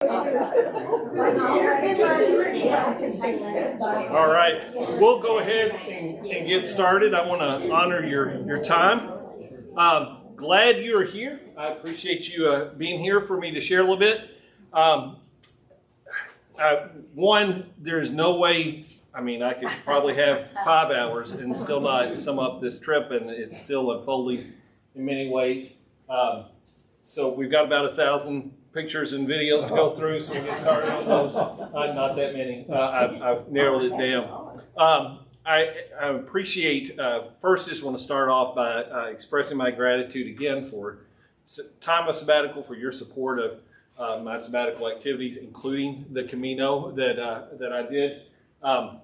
All right, we'll go ahead and get started. I want to honor your time. Glad you're here. I appreciate you being here for me to share a little bit. One, there's no way, I could probably have 5 hours and still not sum up this trip, and it's still unfolding in many ways. So we've got about 1,000 pictures and videos to go through, so we'll get started on those. Not that many. I've narrowed it down. I appreciate, first just want to start off by expressing my gratitude again for time of sabbatical, for your support of my sabbatical activities, including the Camino that I did. I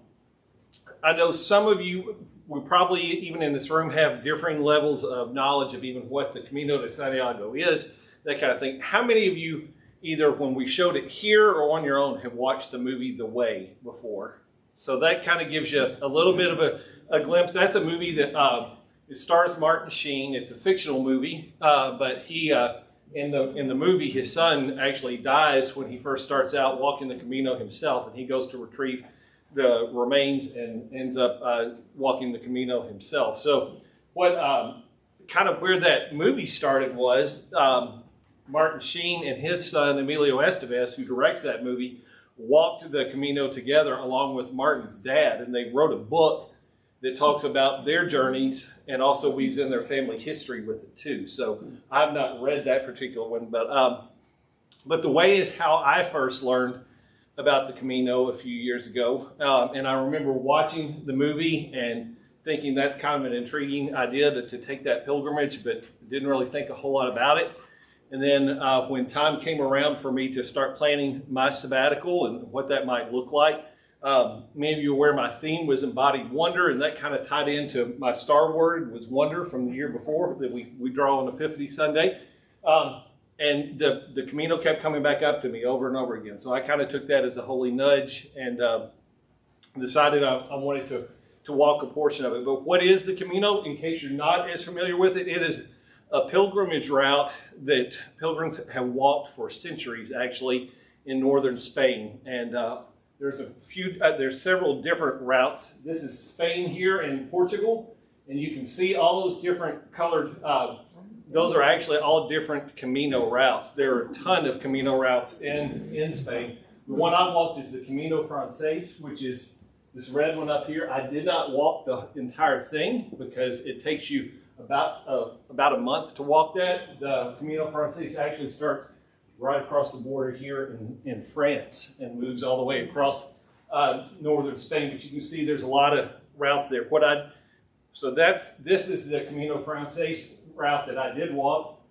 know some of you, we probably even in this room have differing levels of knowledge of even what the Camino de Santiago is, that kind of thing. How many of you, either when we showed it here or on your own, have watched the movie The Way before? So that kind of gives you a little bit of a glimpse. That's a movie that it stars Martin Sheen. It's a fictional movie, but he in the movie, his son actually dies when he first starts out walking the Camino himself, and he goes to retrieve the remains and ends up walking the Camino himself. So what kind of where that movie started was Martin Sheen and his son Emilio Estevez, who directs that movie, walked the Camino together along with Martin's dad, and they wrote a book that talks about their journeys and also weaves in their family history with it too. So I've not read that particular one, but The Way is how I first learned about the Camino a few years ago. And I remember watching the movie and thinking that's kind of an intriguing idea to take that pilgrimage, but didn't really think a whole lot about it. And then when time came around for me to start planning my sabbatical and what that might look like, many of you are aware my theme was embodied wonder, and that kind of tied into my star word was wonder from the year before that we draw on Epiphany Sunday. And the Camino kept coming back up to me over and over again. So I kind of took that as a holy nudge and decided I wanted to walk a portion of it. But what is the Camino? In case you're not as familiar with it, it is a pilgrimage route that pilgrims have walked for centuries, actually, in northern Spain. And there's several different routes. This is Spain here and Portugal, and you can see all those different colored. Those are actually all different Camino routes. There are a ton of Camino routes in Spain. The one I walked is the Camino Francés, which is this red one up here. I did not walk the entire thing because it takes you about a month to walk that. The Camino Francés actually starts right across the border here in France and moves all the way across northern Spain. But you can see there's a lot of routes there. So this is the Camino Francés route that I did walk.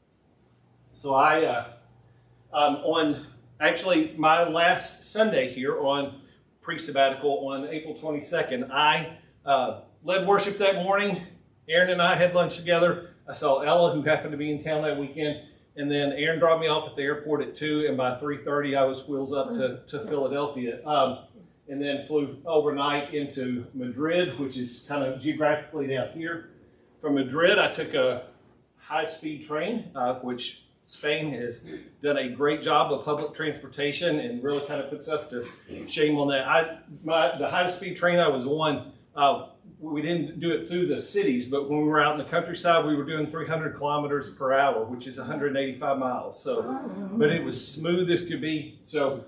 So on actually my last Sunday here on pre-sabbatical on April 22nd, I led worship that morning. Aaron and I had lunch together. I saw Ella, who happened to be in town that weekend, and then Aaron dropped me off at the airport at 2, and by 3:30 I was wheels up to Philadelphia, and then flew overnight into Madrid, which is kind of geographically down here. From Madrid, I took a high-speed train, which Spain has done a great job of public transportation and really kind of puts us to shame on that. The high-speed train I was on, we didn't do it through the cities, but when we were out in the countryside, we were doing 300 kilometers per hour, which is 185 miles. So, but it was smooth as could be. So,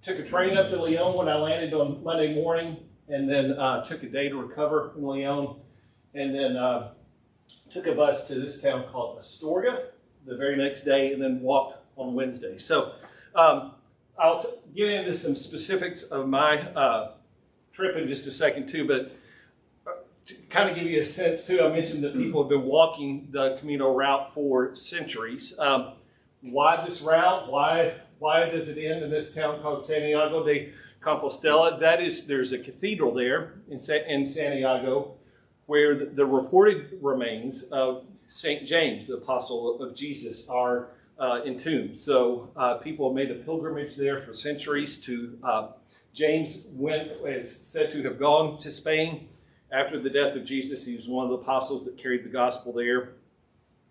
took a train up to Lyon when I landed on Monday morning, and then took a day to recover in Lyon, and then took a bus to this town called Astorga the very next day, and then walked on Wednesday. So, I'll get into some specifics of my trip in just a second too, but to kind of give you a sense too, I mentioned that people have been walking the Camino route for centuries. Why this route? Why does it end in this town called Santiago de Compostela? There's a cathedral there in Santiago where the reported remains of St. James, the apostle of Jesus, are entombed. So people have made a pilgrimage there for centuries to James is said to have gone to Spain after the death of Jesus. He was one of the apostles that carried the gospel there.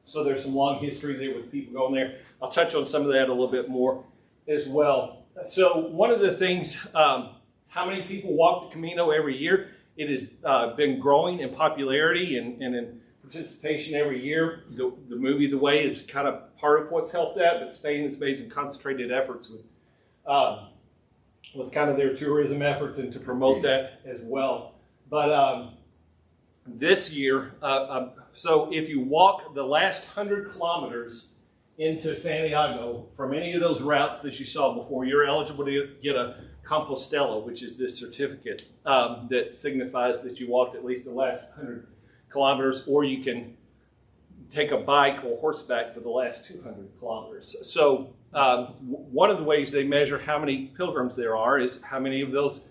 So there's some long history there with people going there. I'll touch on some of that a little bit more as well. So one of the things, how many people walk the Camino every year? It has been growing in popularity and in participation every year. The movie The Way is kind of part of what's helped that, but Spain has made some concentrated efforts with kind of their tourism efforts and to promote that as well. But this year, so if you walk the last 100 kilometers into Santiago from any of those routes that you saw before, you're eligible to get a Compostela, which is this certificate that signifies that you walked at least the last 100 kilometers, or you can take a bike or horseback for the last 200 kilometers. So one of the ways they measure how many pilgrims there are is how many of those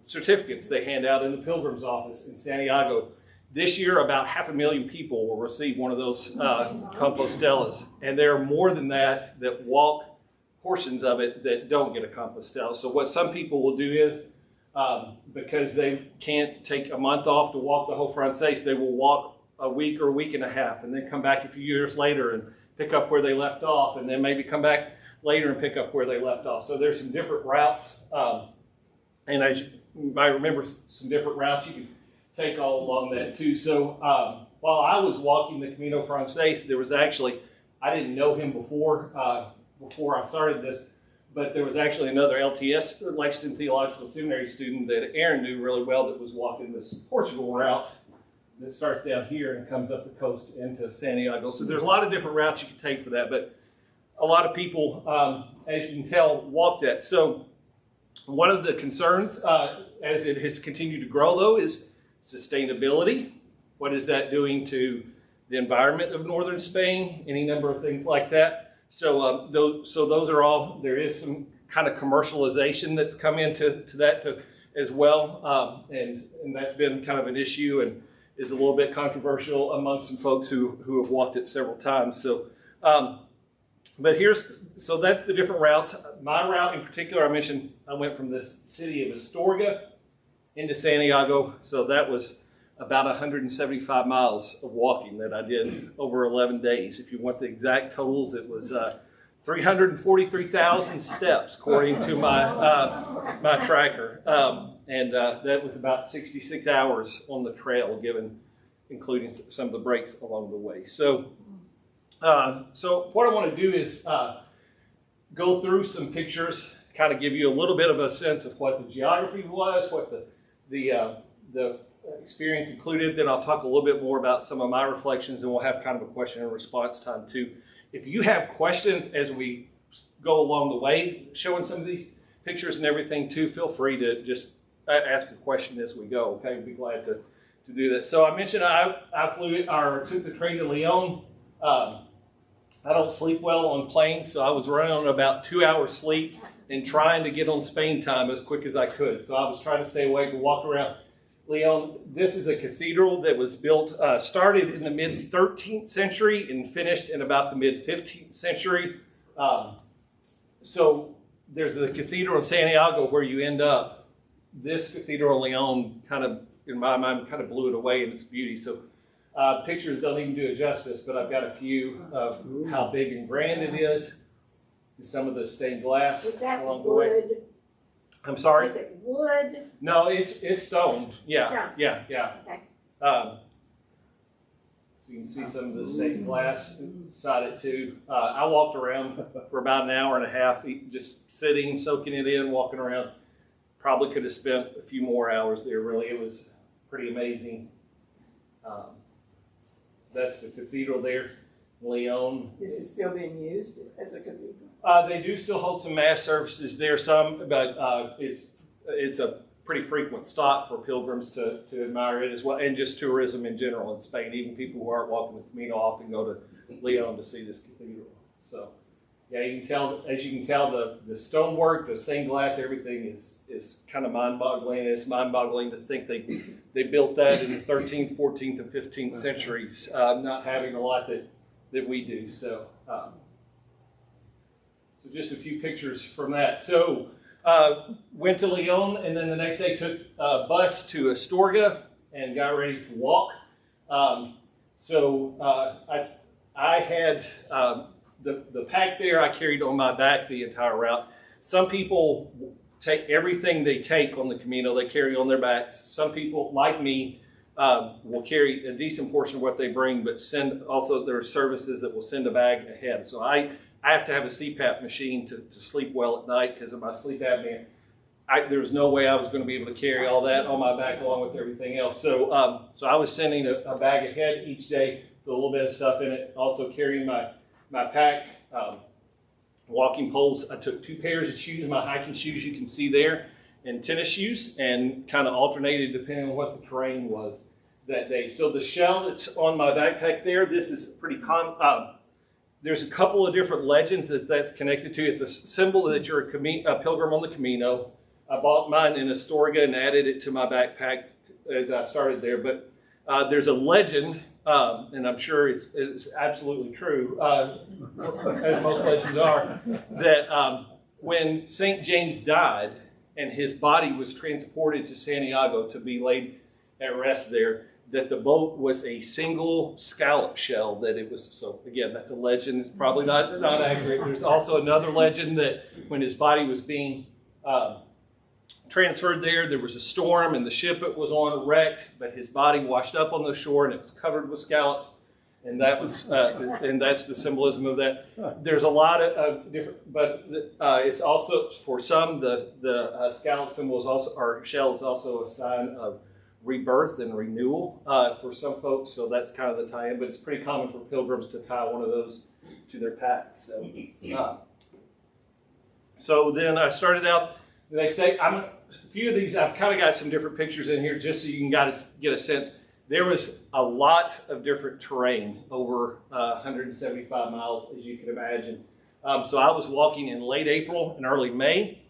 certificates they hand out in the pilgrim's office in Santiago. This year, about 500,000 people will receive one of those Compostelas, and there are more than that walk portions of it that don't get a Compostela. So what some people will do is, because they can't take a month off to walk the whole Francés, they will walk a week or a week and a half, and then come back a few years later and pick up where they left off, and then maybe come back later and pick up where they left off. So there's some different routes, and as you might remember, some different routes you can take all along that too. So while I was walking the Camino Francés, there was actually, I didn't know him before I started this, but there was actually another LTS, Lexington Theological Seminary student that Aaron knew really well that was walking this Portugal route that starts down here and comes up the coast into Santiago. So there's a lot of different routes you can take for that, but a lot of people, as you can tell, walk that. So one of the concerns as it has continued to grow, though, is sustainability. What is that doing to the environment of northern Spain? Any number of things like that. So those are all, there is some kind of commercialization that's come into that as well. And that's been kind of an issue and is a little bit controversial among some folks who have walked it several times. So, so that's the different routes. My route in particular, I mentioned I went from the city of Astorga into Santiago. So that was about 175 miles of walking that I did over 11 days. If you want the exact totals, it was 343,000 steps according to my tracker. And that was about 66 hours on the trail, including some of the breaks along the way. So what I want to do is go through some pictures, kind of give you a little bit of a sense of what the geography was, what the experience included. Then I'll talk a little bit more about some of my reflections, and we'll have kind of a question and response time too. If you have questions as we go along the way, showing some of these pictures and everything too, feel free to just ask a question as we go. Okay, we'd be glad to do that. So I mentioned I took the train to Leon. I don't sleep well on planes, so I was running on about 2 hours sleep and trying to get on Spain time as quick as I could. So I was trying to stay awake and walk around Leon. This is a cathedral that was built, started in the mid-13th century and finished in about the mid-15th century. So there's the cathedral in Santiago where you end up. This cathedral in Leon kind of, in my mind, kind of blew it away in its beauty. So pictures don't even do it justice, but I've got a few of how big and grand it is. Some of the stained glass along the way. I'm sorry? Is it wood? No, it's stone. Yeah, stone. Yeah. Okay. So you can see some of the stained glass inside it too. I walked around for about an hour and a half, just sitting, soaking it in, walking around. Probably could have spent a few more hours there, really. It was pretty amazing. So that's the cathedral there, Leon. Is it still being used as a cathedral? They do still hold some mass services there, but it's a pretty frequent stop for pilgrims to admire it as well, and just tourism in general in Spain. Even people who aren't walking the Camino often go to Leon to see this cathedral. So, yeah, you can tell, as you can tell, the stonework, the stained glass, everything is kind of mind-boggling. It's mind-boggling to think they built that in the 13th, 14th, and 15th centuries, not having a lot that we do. So just a few pictures from that. So went to Leon, and then the next day took a bus to Astorga and got ready to walk. I had the pack there I carried on my back the entire route. Some people take everything they take on the Camino, they carry on their backs. Some people, like me, will carry a decent portion of what they bring, but there are services that will send a bag ahead. So I have to have a CPAP machine to sleep well at night because of my sleep apnea. There was no way I was going to be able to carry all that on my back along with everything else. So I was sending a bag ahead each day with a little bit of stuff in it. Also carrying my pack, walking poles. I took 2 pairs of shoes, my hiking shoes you can see there, and tennis shoes, and kind of alternated depending on what the terrain was that day. So the shell that's on my backpack there, this is pretty common. There's a couple of different legends that's connected to. It's a symbol that you're a pilgrim on the Camino. I bought mine in Astorga and added it to my backpack as I started there. But there's a legend, and I'm sure it's absolutely true, as most legends are, that when St. James died and his body was transported to Santiago to be laid at rest there, that the boat was a single scallop shell that it was. So again, that's a legend. It's probably not accurate. There's also another legend that when his body was being transferred there was a storm and the ship it was on wrecked, but his body washed up on the shore and it was covered with scallops, and that was and that's the symbolism of that. There's a lot of different, but it's also for some the scallop symbol is also, or shell is also a sign of rebirth and renewal for some folks. So that's kind of the tie-in, but it's pretty common for pilgrims to tie one of those to their pack. So then I started out the next day. A few of these, I've kind of got some different pictures in here just so you can get a sense. There was a lot of different terrain over 175 miles, as you can imagine. So I was walking in late April and early May.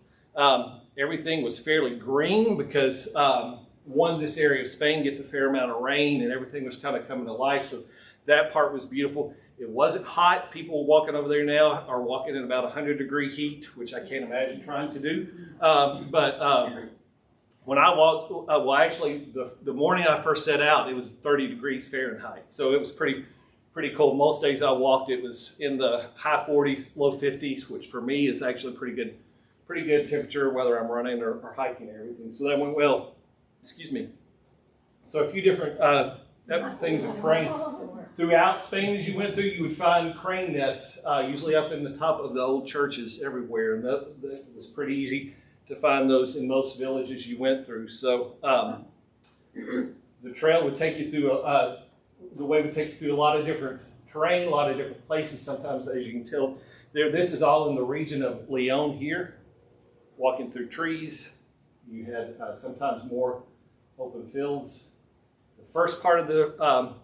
Everything was fairly green because this area of Spain gets a fair amount of rain and everything was kind of coming to life. So that part was beautiful. It wasn't hot. People walking over there now are walking in about 100-degree heat, which I can't imagine trying to do. When I walked, actually, the morning I first set out, it was 30 degrees Fahrenheit. So it was pretty cold. Most days I walked, it was in the high 40s, low 50s, which for me is actually pretty good temperature, whether I'm running or hiking and everything. So that went well. Excuse me. So a few different things of terrain. Throughout Spain, as you went through, you would find crane nests, usually up in the top of the old churches everywhere. And that was pretty easy to find those in most villages you went through. So the trail would take you through, the way would take you through a lot of different terrain, a lot of different places. Sometimes, as you can tell, this is all in the region of Leon here, walking through trees. You had sometimes more open fields. The first part of the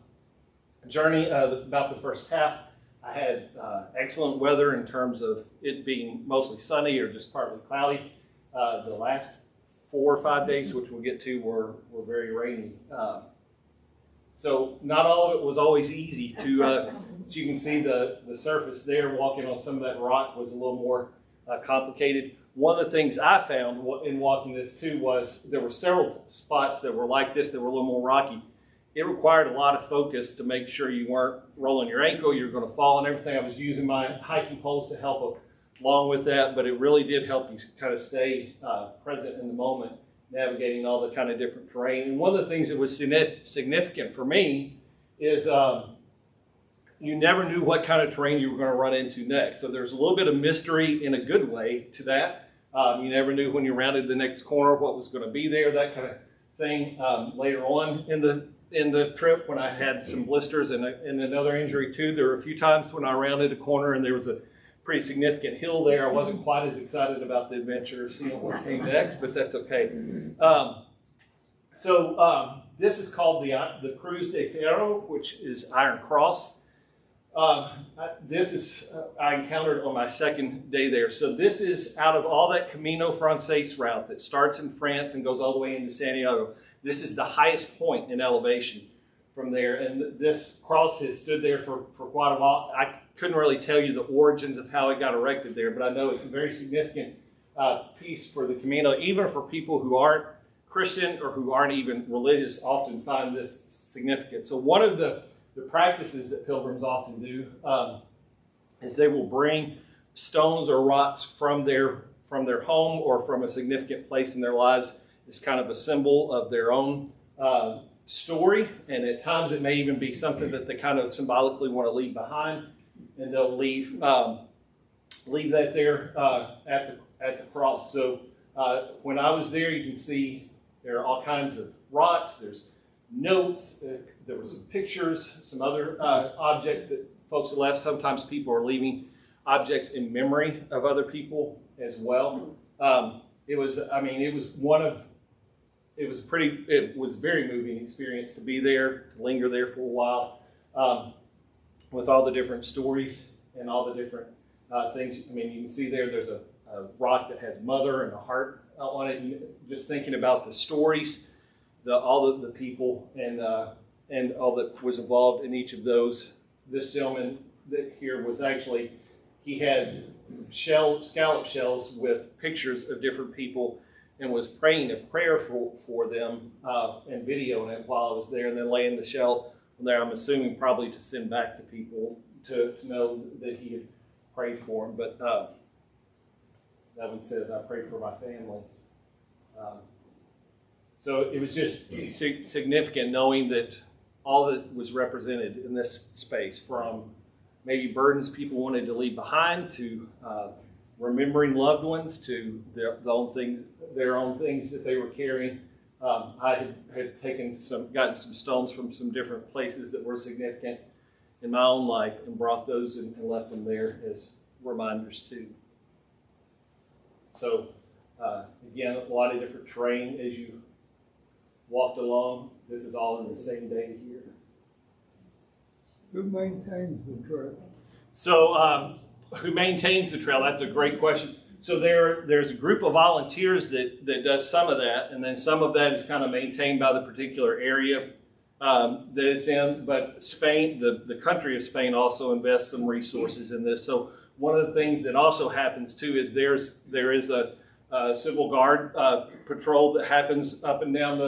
journey, about the first half, I had excellent weather in terms of it being mostly sunny or just partly cloudy. The last 4 or 5 days, which we'll get to, were very rainy. So not all of it was always easy to, as you can see the surface there, walking on some of that rock was a little more complicated. One of the things I found in walking this too was there were several spots that were like this that were a little more rocky. It required a lot of focus to make sure you weren't rolling your ankle, you were going to fall and everything. I was using my hiking poles to help along with that, but it really did help you kind of stay present in the moment, navigating all the kind of different terrain. And one of the things that was significant for me is you never knew what kind of terrain you were going to run into next. So there's a little bit of mystery in a good way to that. You never knew when you rounded the next corner what was going to be there, that kind of thing. Later on in the trip, when I had some blisters and another injury too, there were a few times when I rounded a corner and there was a pretty significant hill there. I wasn't quite as excited about the adventure, seeing what came next, but that's okay. This is called the Cruz de Ferro, which is Iron Cross. This is I encountered on my second day there. So this is out of all that Camino Frances route that starts in France and goes all the way into Santiago. This is the highest point in elevation from there. And this cross has stood there for quite a while. I couldn't really tell you the origins of how it got erected there, but I know it's a very significant piece for the Camino. Even for people who aren't Christian or who aren't even religious often find this significant. So one of the practices that pilgrims often do is they will bring stones or rocks from their home or from a significant place in their lives as kind of a symbol of their own story, and at times it may even be something that they kind of symbolically want to leave behind, and they'll leave that there at the cross. So when I was there, you can see there are all kinds of rocks. There's notes. There were some pictures, some other objects that folks have left. Sometimes people are leaving objects in memory of other people as well. It was very moving experience to be there, to linger there for a while, with all the different stories and all the different things. I mean, you can see there's a rock that has mother and a heart on it. And just thinking about the stories, all the people, and all that was involved in each of those. This gentleman that here was actually, he had scallop shells with pictures of different people, and was praying a prayer for them and videoing it while I was there, and then laying the shell there, I'm assuming probably to send back to people to know that he had prayed for them. But that one says, I prayed for my family. So it was just significant knowing that all that was represented in this space, from maybe burdens people wanted to leave behind, to remembering loved ones, to their own things that they were carrying. I had gotten some stones from some different places that were significant in my own life, and brought those and left them there as reminders too. So again, a lot of different terrain as you walked along. This is all in the same day here. Who maintains the trail? So who maintains the trail? That's a great question. So there's a group of volunteers that does some of that, and then some of that is kind of maintained by the particular area that it's in. But Spain, the country of Spain, also invests some resources in this. So one of the things that also happens too is there is a civil guard patrol that happens up and down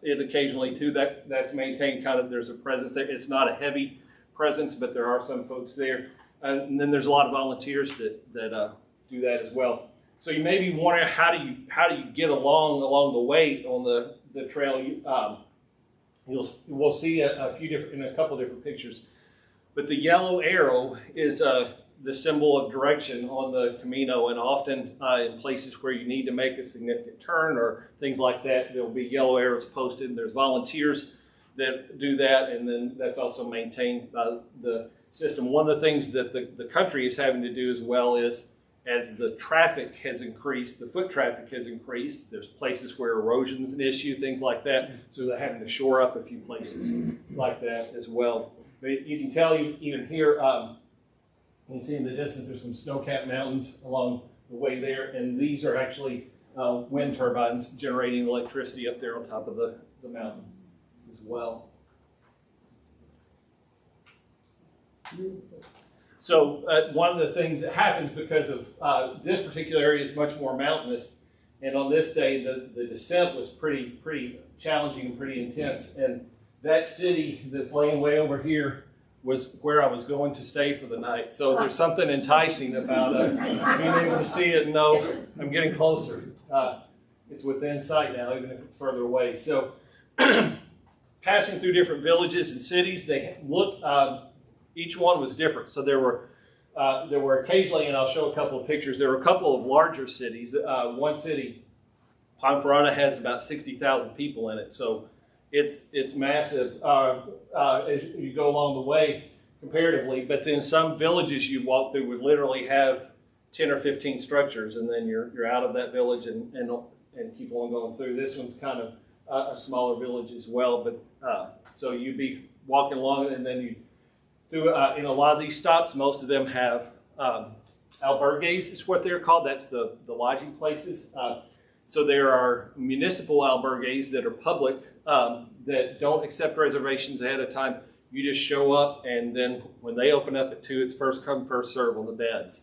it occasionally too. That's maintained kind of. There's a presence there. It's not a heavy presence, but there are some folks there, and then there's a lot of volunteers that do that as well. So you may be wondering, how do you get along the way on the trail? We'll see in a couple different pictures, but the yellow arrow is the symbol of direction on the Camino, and often in places where you need to make a significant turn or things like that, there'll be yellow arrows posted, and there's volunteers that do that, and then that's also maintained by the system. One of the things that the country is having to do as well is, as the traffic has increased, the foot traffic has increased, there's places where erosion is an issue, things like that, so they're having to shore up a few places like that as well. But you can tell even here, you see in the distance there's some snow-capped mountains along the way there, and these are actually wind turbines generating electricity up there on top of the mountain as well. So one of the things that happens, because of this particular area is much more mountainous, and on this day the descent was pretty challenging and pretty intense, and that city that's laying way over here was where I was going to stay for the night. So there's something enticing about being able to see it and know I'm getting closer. It's within sight now, even if it's further away. So passing through different villages and cities, they look. Each one was different. So there were occasionally, and I'll show a couple of pictures, there were a couple of larger cities. One city, Ponferrada, has about 60,000 people in it. So it's massive as you go along the way comparatively. But then some villages you walk through would literally have 10 or 15 structures, and then you're out of that village and keep on going through. This one's kind of a smaller village as well. But so you'd be walking along, and then you in a lot of these stops, most of them have albergues is what they're called. That's the lodging places. So there are municipal albergues that are public that don't accept reservations ahead of time. You just show up, and then when they open up at 2, it's first come, first serve on the beds.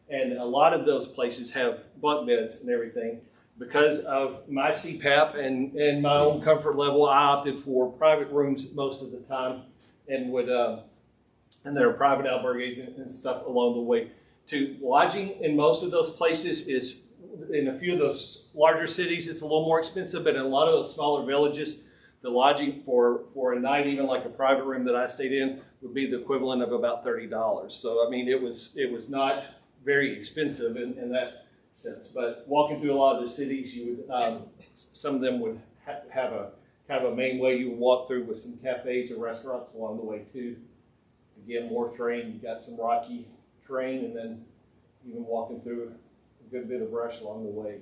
And a lot of those places have bunk beds and everything. Because of my CPAP and my own comfort level, I opted for private rooms most of the time, and would and there are private albergues and stuff along the way. To lodging in most of those places is, in a few of those larger cities, it's a little more expensive, but in a lot of those smaller villages, the lodging for a night, even like a private room that I stayed in, would be the equivalent of about $30. So I mean, it was not very expensive in that sense. But walking through a lot of the cities, you would some of them would have a kind of a main way you would walk through with some cafes or restaurants along the way too. Again, more terrain. You got some rocky terrain, and then even walking through a good bit of brush along the way.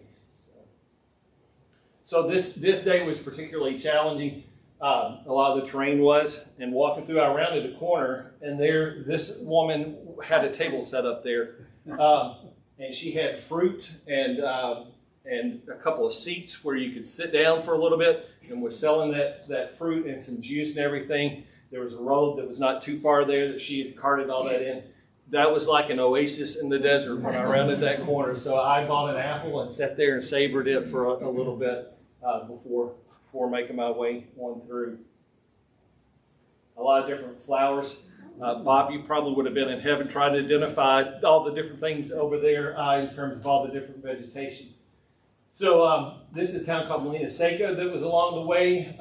So this day was particularly challenging. A lot of the terrain was, and walking through, I rounded a corner, and there, this woman had a table set up there, and she had fruit and a couple of seats where you could sit down for a little bit, and was selling that fruit and some juice and everything. There was a road that was not too far there that she had carted all that in. That was like an oasis in the desert when I rounded that corner. So I bought an apple and sat there and savored it for a little bit before making my way on through. A lot of different flowers. Bob, you probably would have been in heaven trying to identify all the different things over there in terms of all the different vegetation. So this is a town called Molina Seca that was along the way.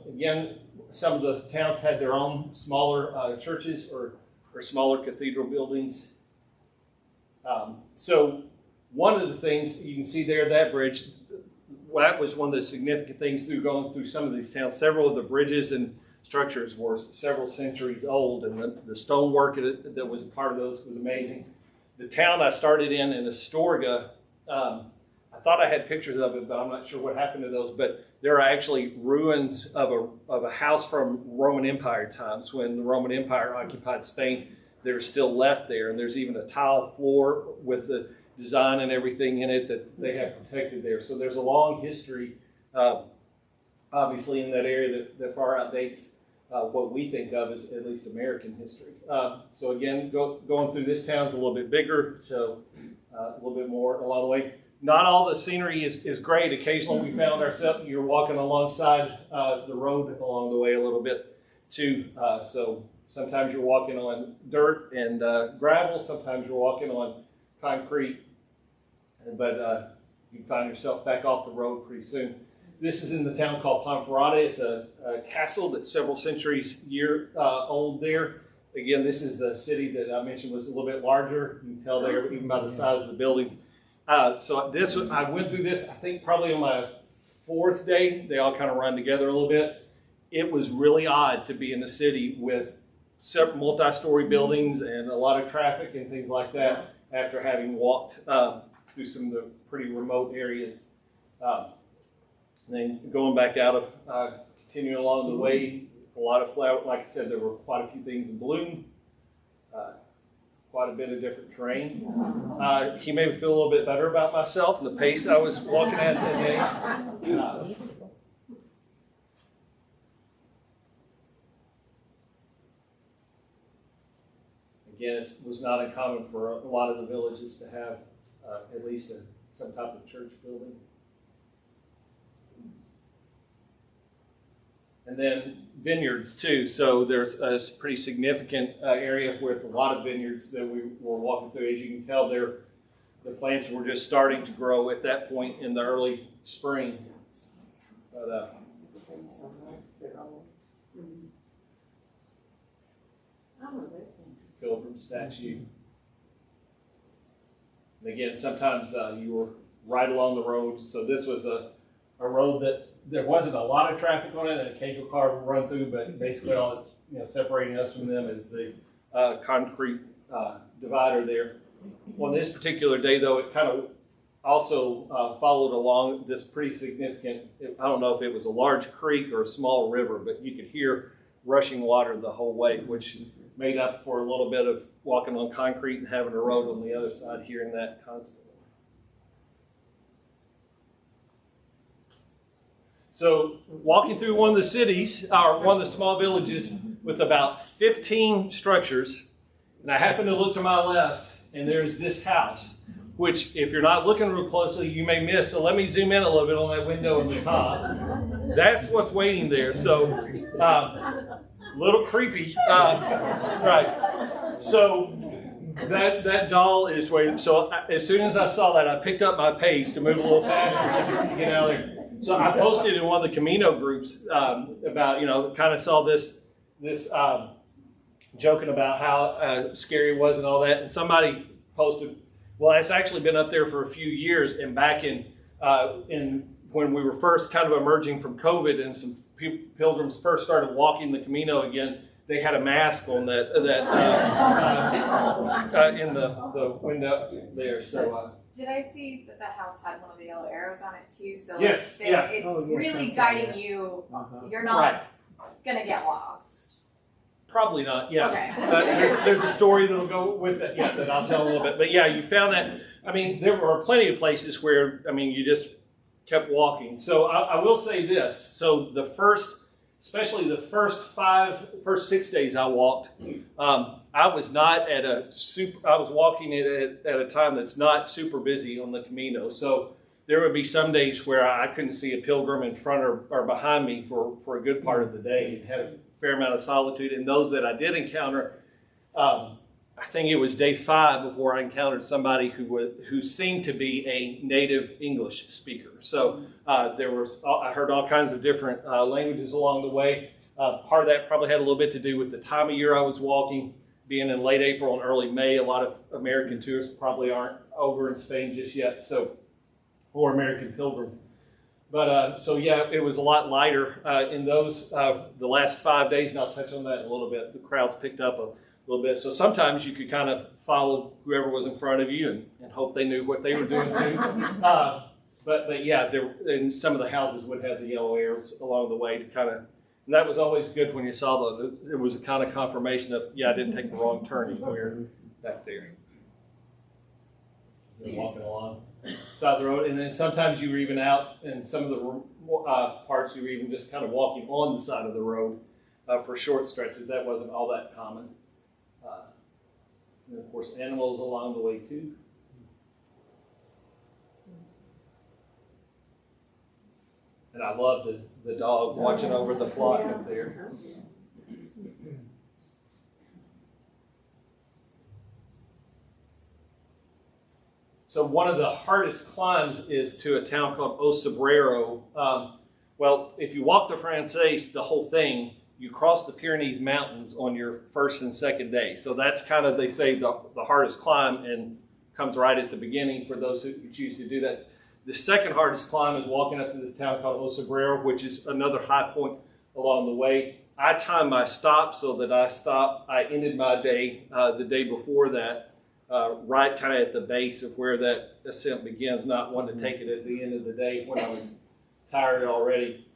Again, some of the towns had their own smaller churches or smaller cathedral buildings. So one of the things you can see there, that bridge, that was one of the significant things through going through some of these towns. Several of the bridges and structures were several centuries old, and the stonework that was a part of those was amazing. The town I started in Astorga, I thought I had pictures of it, but I'm not sure what happened to those. But there are actually ruins of a house from Roman Empire times when the Roman Empire occupied Spain. They're still left there, and there's even a tile floor with the design and everything in it that they have protected there. So there's a long history, obviously, in that area that far outdates what we think of as at least American history. So again, going through this town's a little bit bigger, so a little bit more along the way. Not all the scenery is great. Occasionally we found ourselves, you're walking alongside the road along the way a little bit too. So sometimes you're walking on dirt and gravel, sometimes you're walking on concrete, but you find yourself back off the road pretty soon. This is in the town called Ponferrada. It's a castle that's several centuries old there. Again, this is the city that I mentioned was a little bit larger. You can tell there even by the size of the buildings. So I went through this, I think probably on my fourth day. They all kind of run together a little bit. It was really odd to be in a city with several multi-story buildings and a lot of traffic and things like that after having walked through some of the pretty remote areas. And then going back out of, continuing along the way, a lot of flowers. Like I said, there were quite a few things in bloom. Quite a bit of different terrain. He made me feel a little bit better about myself and the pace I was walking at that day. Again, it was not uncommon for a lot of the villages to have at least some type of church building. And then vineyards too. So there's a pretty significant area with a lot of vineyards that we were walking through. As you can tell, the plants were just starting to grow at that point in the early spring. But Pilgrim statue. And again, sometimes you were right along the road. So this was a road that there wasn't a lot of traffic on it, and an occasional car would run through, but basically all that's separating us from them is the concrete divider there. On this particular day, though, it kind of also followed along this pretty significant, I don't know if it was a large creek or a small river, but you could hear rushing water the whole way, which made up for a little bit of walking on concrete and having a road on the other side, hearing that constantly. So walking through one of the cities, or one of the small villages with about 15 structures, and I happen to look to my left, and there's this house, which if you're not looking real closely, you may miss. So let me zoom in a little bit on that window on the top. That's what's waiting there. So little creepy. Right. So that doll is waiting. So as soon as I saw that, I picked up my pace to move a little faster to get out there. So I posted in one of the Camino groups about, kind of saw this joking about how scary it was and all that. And somebody posted, well, it's actually been up there for a few years. And back in when we were first kind of emerging from COVID and some pilgrims first started walking the Camino again, they had a mask on that in the window there. So. Did I see that house had one of the yellow arrows on it too? So yes, yeah. It's Oh, yes, really I saw guiding that. you. Uh-huh. You're not gonna get lost. Probably not. Yeah. Okay. There's a story that'll go with that. Yeah, that I'll tell a little bit. But yeah, you found that. I mean, there were plenty of places where you just kept walking. So I will say this. So especially the first 6 days I walked, I was not at I was walking it at a time that's not super busy on the Camino. So there would be some days where I couldn't see a pilgrim in front or behind me for a good part of the day. It had a fair amount of solitude. And those that I did encounter, I think it was day 5 before I encountered somebody who seemed to be a native English speaker. So I heard all kinds of different languages along the way. Part of that probably had a little bit to do with the time of year I was walking. Being in late April and early May, a lot of American tourists probably aren't over in Spain just yet, or American pilgrims. But so yeah, it was a lot lighter in those the last 5 days, and I'll touch on that in a little bit. The crowds picked up a little bit, so sometimes you could kind of follow whoever was in front of you and hope they knew what they were doing too. But yeah, and some of the houses would have the yellow arrows along the way to kind of. And that was always good when you saw it was a kind of confirmation of, I didn't take the wrong turn anywhere back there. Walking along side of the road. And then sometimes you were even out in some of the parts, you were even just kind of walking on the side of the road for short stretches. That wasn't all that common. And of course, animals along the way too. And I love the dog watching over the flock up there. So one of the hardest climbs is to a town called Osabrero. Well, if you walk the Frances, the whole thing, you cross the Pyrenees Mountains on your first and second day. So that's kind of, they say, the hardest climb, and comes right at the beginning for those who choose to do that. The second hardest climb is walking up to this town called Osabrero, which is another high point along the way. I timed my stop so that I ended my day the day before that, right kind of at the base of where that ascent begins, not wanting to take it at the end of the day when I was tired already.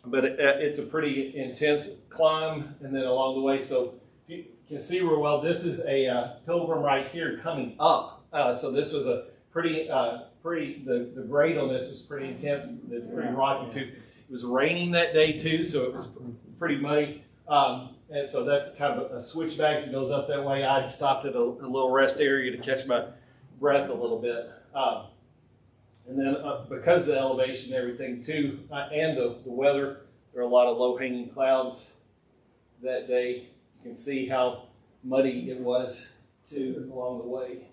But it's a pretty intense climb, and then along the way, so if you can see real well, this is a pilgrim right here coming up. So this was a the grade on this was pretty intense. It's pretty rocky too. It was raining that day too, so it was pretty muddy. And so that's kind of a switchback that goes up that way. I stopped at a little rest area to catch my breath a little bit. And then because of the elevation and everything too, and the weather, there are a lot of low-hanging clouds that day. You can see how muddy it was too along the way.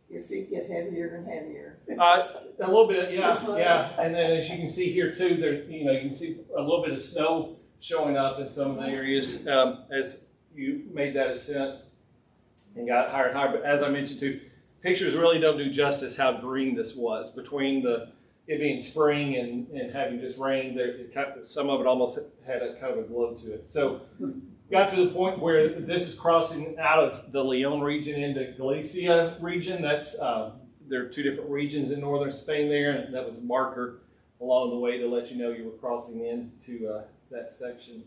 Your feet get heavier and heavier. A little bit, yeah. And then as you can see here too, there you can see a little bit of snow showing up in some of the areas as you made that ascent and got higher and higher. But as I mentioned too, pictures really don't do justice how green this was. Between it being spring and having just rain, some of it almost had a kind of a glow to it. So got to the point where this is crossing out of the Leon region into Galicia region. That's there are 2 different regions in northern Spain there, and that was a marker along the way to let you know you were crossing into that section.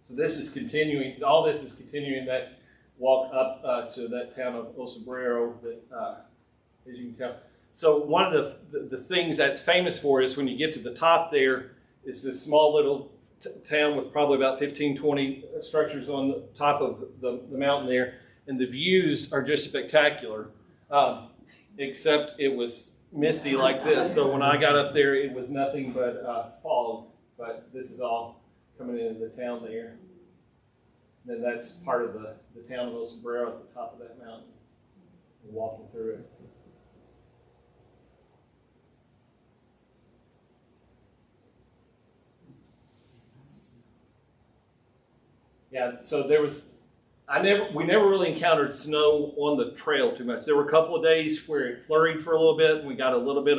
So this is continuing. All this is continuing that walk up to that town of Osabrero that, as you can tell. So one of the things that's famous for is when you get to the top there, is this small little town with probably about 15, 20 structures on the top of the mountain there. And the views are just spectacular, except it was misty like this. So when I got up there, it was nothing but fog. But this is all coming into the town there. Then that's part of the town of El Sombrero at the top of that mountain. We're walking through it. Yeah, so we never really encountered snow on the trail too much. There were a couple of days where it flurried for a little bit, and we got a little bit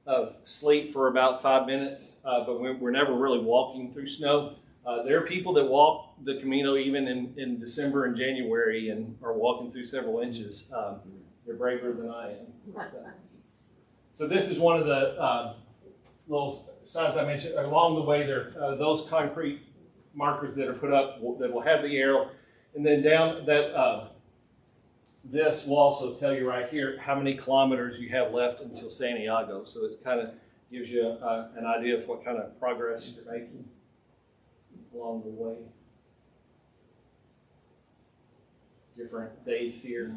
of sleet for about 5 minutes, but we're never really walking through snow. There are people that walk the Camino even in December and January and are walking through several inches. They're braver than I am. So this is one of the little signs I mentioned. Along the way, there those concrete markers that are put up that will have the arrow. And then down that, this will also tell you right here how many kilometers you have left until Santiago. So it kind of gives you an idea of what kind of progress you're making along the way. Different days here.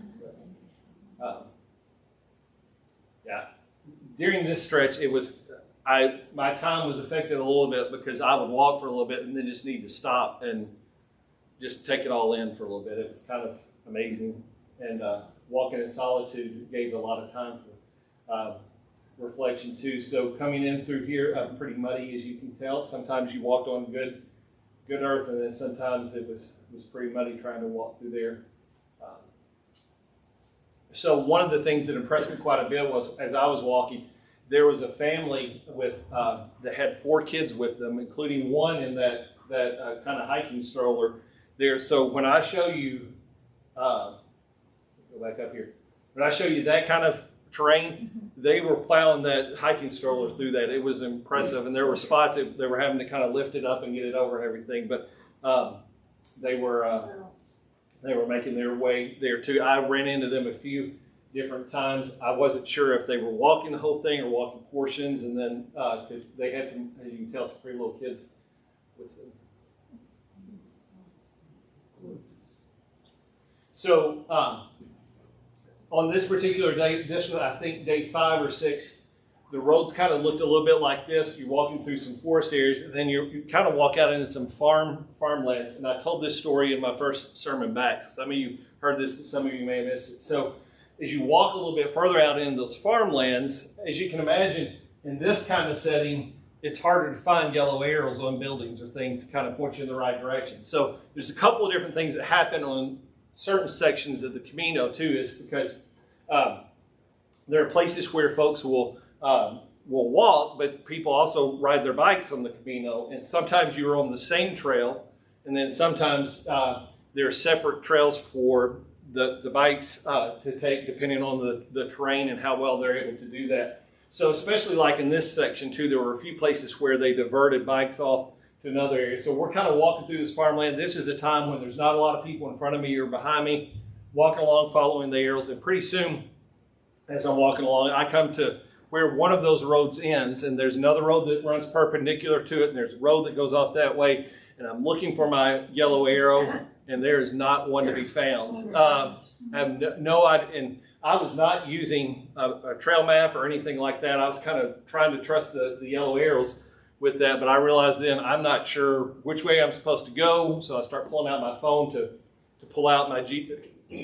Yeah, during this stretch, it was my time was affected a little bit because I would walk for a little bit and then just need to stop and just take it all in for a little bit. It was kind of amazing, and walking in solitude gave a lot of time for reflection too. So coming in through here, pretty muddy as you can tell. Sometimes you walked on good earth, and then sometimes it was pretty muddy trying to walk through there. So one of the things that impressed me quite a bit was, as I was walking, there was a family with that had 4 kids with them, including one in that kind of hiking stroller there. So when I show you, go back up here. When I show you that kind of terrain, they were plowing that hiking stroller through that. It was impressive, and there were spots that they were having to kind of lift it up and get it over and everything. But they were making their way there too. I ran into them a few different times. I wasn't sure if they were walking the whole thing or walking portions, and then because they had some, as you can tell, some pretty little kids with them. So on this particular day, this is I think day 5 or 6, the roads kind of looked a little bit like this. You're walking through some forest areas, and then you kind of walk out into some farmlands. And I told this story in my first sermon back. Some of you heard this, but some of you may have missed it. So as you walk a little bit further out into those farmlands, as you can imagine, in this kind of setting, it's harder to find yellow arrows on buildings or things to kind of point you in the right direction. So there's a couple of different things that happen on certain sections of the Camino too, is because there are places where folks will walk, but people also ride their bikes on the Camino, and sometimes you're on the same trail, and then sometimes there are separate trails for the bikes to take depending on the terrain and how well they're able to do that. So especially like in this section too, there were a few places where they diverted bikes off to another area. So we're kind of walking through this farmland. This is a time when there's not a lot of people in front of me or behind me, walking along, following the arrows, and pretty soon as I'm walking along, I come to where one of those roads ends, and there's another road that runs perpendicular to it, and there's a road that goes off that way, and I'm looking for my yellow arrow, and there is not one to be found. I have no idea, and I was not using a trail map or anything like that. I was kind of trying to trust the yellow arrows with that, but I realized then I'm not sure which way I'm supposed to go, so I start pulling out my phone to pull out my Jeep.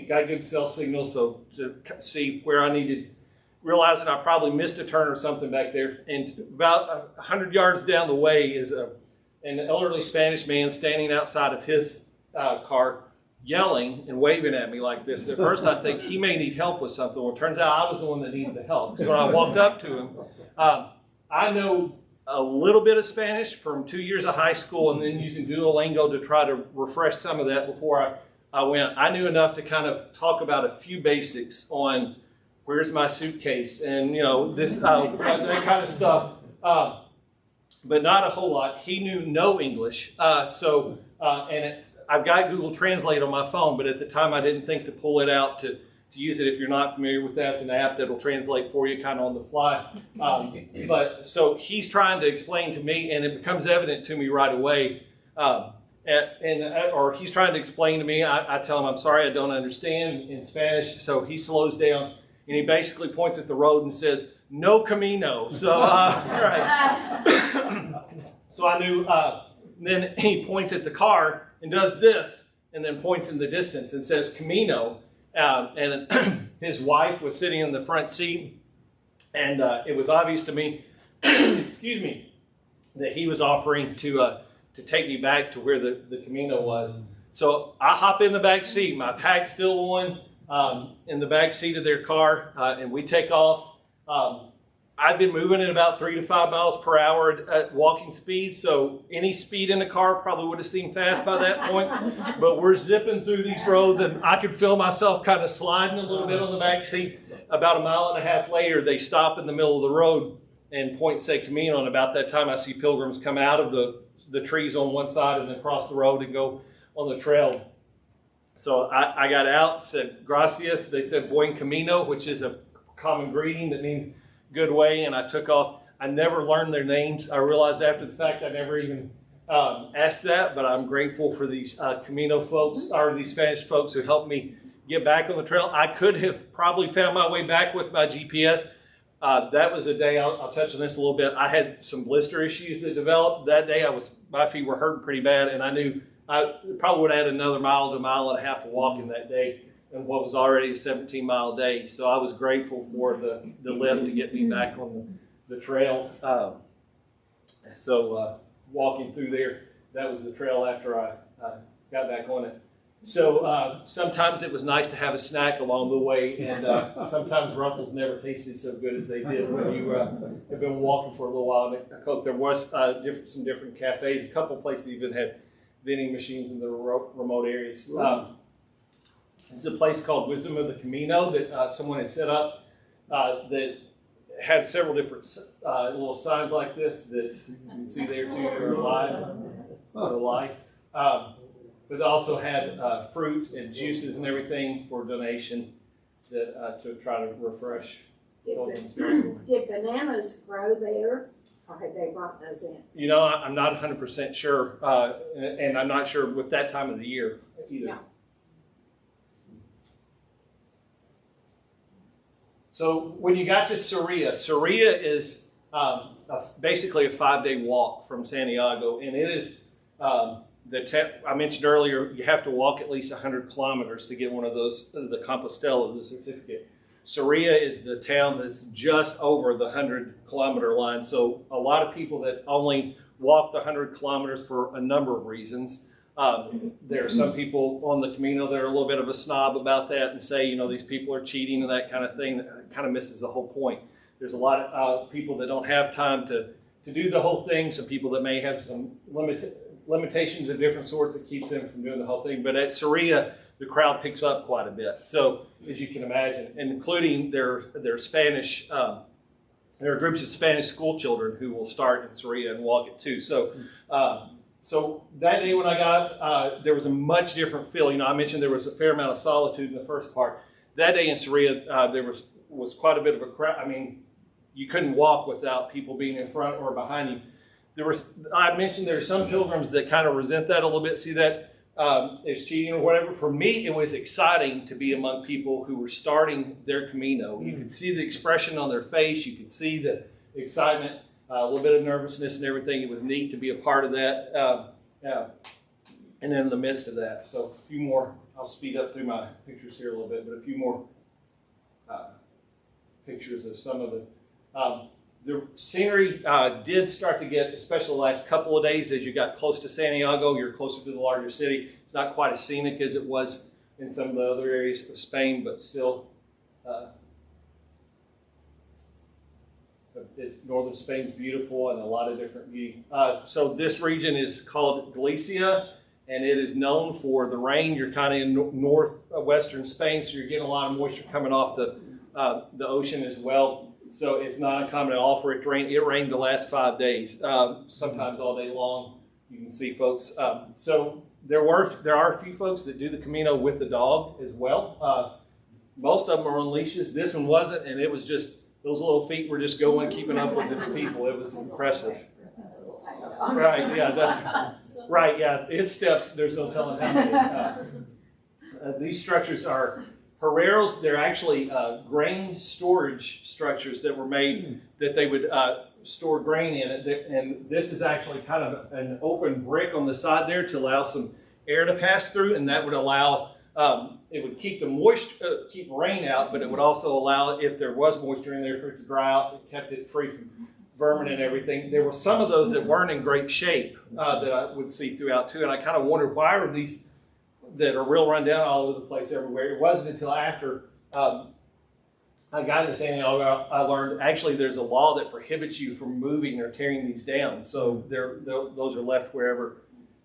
Got good cell signal, so to see where I needed, realizing I probably missed a turn or something back there. And about 100 yards down the way is an elderly Spanish man standing outside of his car, yelling and waving at me like this. At first I think he may need help with something. Well, it turns out I was the one that needed the help. So when I walked up to him, I know a little bit of Spanish from 2 years of high school and then using Duolingo to try to refresh some of that before I went. I knew enough to kind of talk about a few basics on where's my suitcase and, you know, this that kind of stuff, but not a whole lot. He knew no English, I've got Google Translate on my phone, but at the time I didn't think to pull it out to use it. If you're not familiar with that, it's an app that'll translate for you kind of on the fly. But so he's trying to explain to me, and it becomes evident to me right away. Or he's trying to explain to me. I tell him, I'm sorry, I don't understand in Spanish. So he slows down, and he basically points at the road and says, "No camino." So, right. So I knew And then he points at the car and does this, and then points in the distance and says Camino. And his wife was sitting in the front seat, and it was obvious to me, excuse me, that he was offering to take me back to where the Camino was. So I hop in the back seat, my pack's still on, in the back seat of their car, and we take off. I've been moving at about 3 to 5 miles per hour at walking speed, so any speed in the car probably would have seemed fast by that point. But we're zipping through these roads, and I could feel myself kind of sliding a little bit on the back seat. About a mile and a half later, they stop in the middle of the road and point and say Camino, and about that time I see pilgrims come out of the trees on one side and then cross the road and go on the trail. So I got out, said gracias. They said buen camino, which is a common greeting that means good way, and I took off. I never learned their names. I realized after the fact I never even asked that, but I'm grateful for these Camino folks, or these Spanish folks who helped me get back on the trail. I could have probably found my way back with my GPS. That was a day, I'll touch on this a little bit. I had some blister issues that developed. That day my feet were hurting pretty bad, and I knew I probably would have had another mile to a mile and a half of walking that day, and what was already a 17-mile day. So I was grateful for the lift to get me back on the trail. Walking through there, that was the trail after I got back on it. So sometimes it was nice to have a snack along the way, and sometimes Ruffles never tasted so good as they did when you have been walking for a little while. And there was some different cafes. A couple places even had vending machines in the remote areas. It's a place called Wisdom of the Camino that someone had set up that had several different little signs like this that you can see there too. You're alive, or life. But also had fruit and juices and everything for donation to try to refresh. Did bananas grow there, or had they brought those in? You know, I'm not 100% sure, and I'm not sure with that time of the year either. Yeah. So when you got to Sarria is basically a 5-day walk from Santiago, and it is I mentioned earlier, you have to walk at least 100 kilometers to get one of those, the Compostela, the certificate. Sarria is the town that's just over the 100-kilometer line. So a lot of people that only walk the 100 kilometers for a number of reasons. There are some people on the Camino that are a little bit of a snob about that and say, you know, these people are cheating and that kind of thing. That kind of misses the whole point. There's a lot of people that don't have time to do the whole thing. Some people that may have some limitations of different sorts that keeps them from doing the whole thing. But at Sarria, the crowd picks up quite a bit. So as you can imagine, including their Spanish, there are groups of Spanish school children who will start in Sarria and walk it too. So that day when I got, there was a much different feel. You know, I mentioned there was a fair amount of solitude in the first part. That day in Sarria, there was quite a bit of a crowd. I mean, you couldn't walk without people being in front or behind you. I mentioned there are some pilgrims that kind of resent that a little bit, see that as cheating or whatever. For me, it was exciting to be among people who were starting their Camino. You could see the expression on their face. You could see the excitement, a little bit of nervousness and everything. It was neat to be a part of that. And in the midst of that. So a few more, I'll speed up through my pictures here a little bit, but a few more pictures of some of the scenery did start to get, especially the last couple of days as you got close to Santiago, you're closer to the larger city. It's not quite as scenic as it was in some of the other areas of Spain, but still, northern Spain's beautiful and a lot of different beauty. So this region is called Galicia, and it is known for the rain. You're kind of in northwestern Spain, so you're getting a lot of moisture coming off the ocean as well. So it's not uncommon at all for it to rain. It rained the last 5 days, sometimes all day long. You can see folks. So there are a few folks that do the Camino with the dog as well. Most of them are on leashes. This one wasn't, and it was just, those little feet were just going, keeping up with its people. It was impressive. Right, yeah, that's right, yeah. Its steps, there's no telling how many. These structures are Herreros, they're actually grain storage structures that were made that they would store grain in it. And this is actually kind of an open brick on the side there to allow some air to pass through, and that would allow, it would keep the keep rain out, but it would also allow, if there was moisture in there, for it to dry out. It kept it free from vermin and everything. There were some of those that weren't in great shape that I would see throughout too, and I kind of wondered, why are these that are real run down all over the place everywhere? It wasn't until after I got into Santiago I learned actually there's a law that prohibits you from moving or tearing these down, so those are left wherever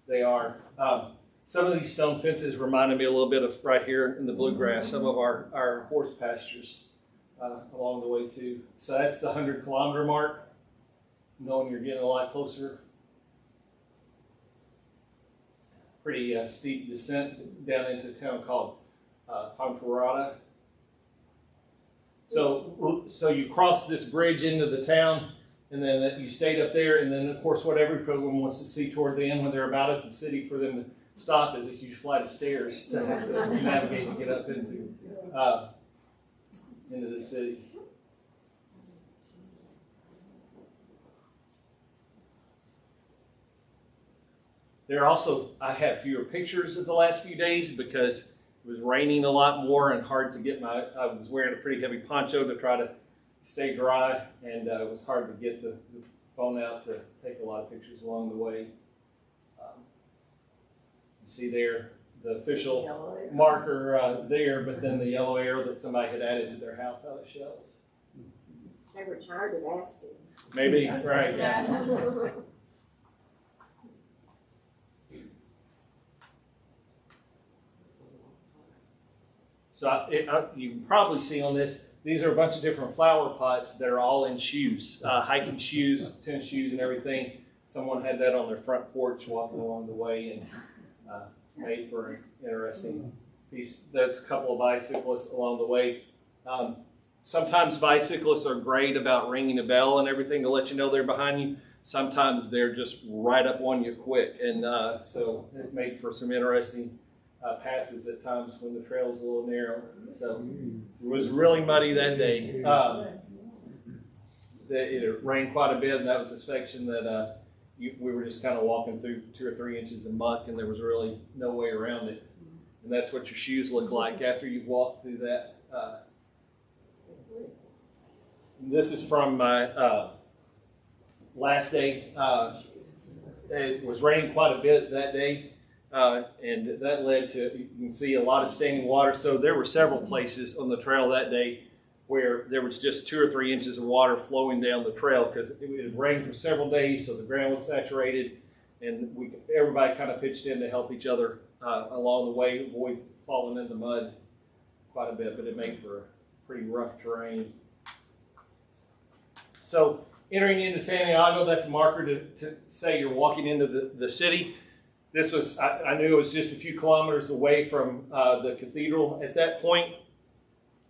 they are. Some of these stone fences reminded me a little bit of right here in the bluegrass, some of our horse pastures along the way too. So that's the 100-kilometer mark, knowing you're getting a lot closer. Pretty steep descent down into a town called Ponferrada. So you cross this bridge into the town, and then you stayed up there, and then of course what every pilgrim wants to see toward the end when they're about at the city for them to stop is a huge flight of stairs to have to navigate and get up into the city. There also, I had fewer pictures of the last few days because it was raining a lot more and hard to get I was wearing a pretty heavy poncho to try to stay dry, and it was hard to get the phone out to take a lot of pictures along the way. You see there the official marker there, but then the yellow arrow that somebody had added to their house out of shells. They were tired of asking. Maybe, right. Yeah. So you can probably see on this, these are a bunch of different flower pots that are all in shoes, hiking shoes, tennis shoes and everything. Someone had that on their front porch walking along the way, and made for an interesting piece. There's a couple of bicyclists along the way. Sometimes bicyclists are great about ringing a bell and everything to let you know they're behind you. Sometimes they're just right up on you quick, and so it made for some interesting passes at times when the trail was a little narrow. So it was really muddy that day. It rained quite a bit, and that was a section that we were just kind of walking through 2 or 3 inches of muck, and there was really no way around it. And that's what your shoes look like after you've walked through that. This is from my last day. It was raining quite a bit that day. And that led to, you can see a lot of standing water. So there were several places on the trail that day where there was just 2 or 3 inches of water flowing down the trail because it had rained for several days, so the ground was saturated, and everybody kind of pitched in to help each other along the way, avoid falling in the mud quite a bit, but it made for pretty rough terrain. So entering into Santiago, that's a marker to say you're walking into the city. This was, I knew it was just a few kilometers away from the cathedral at that point.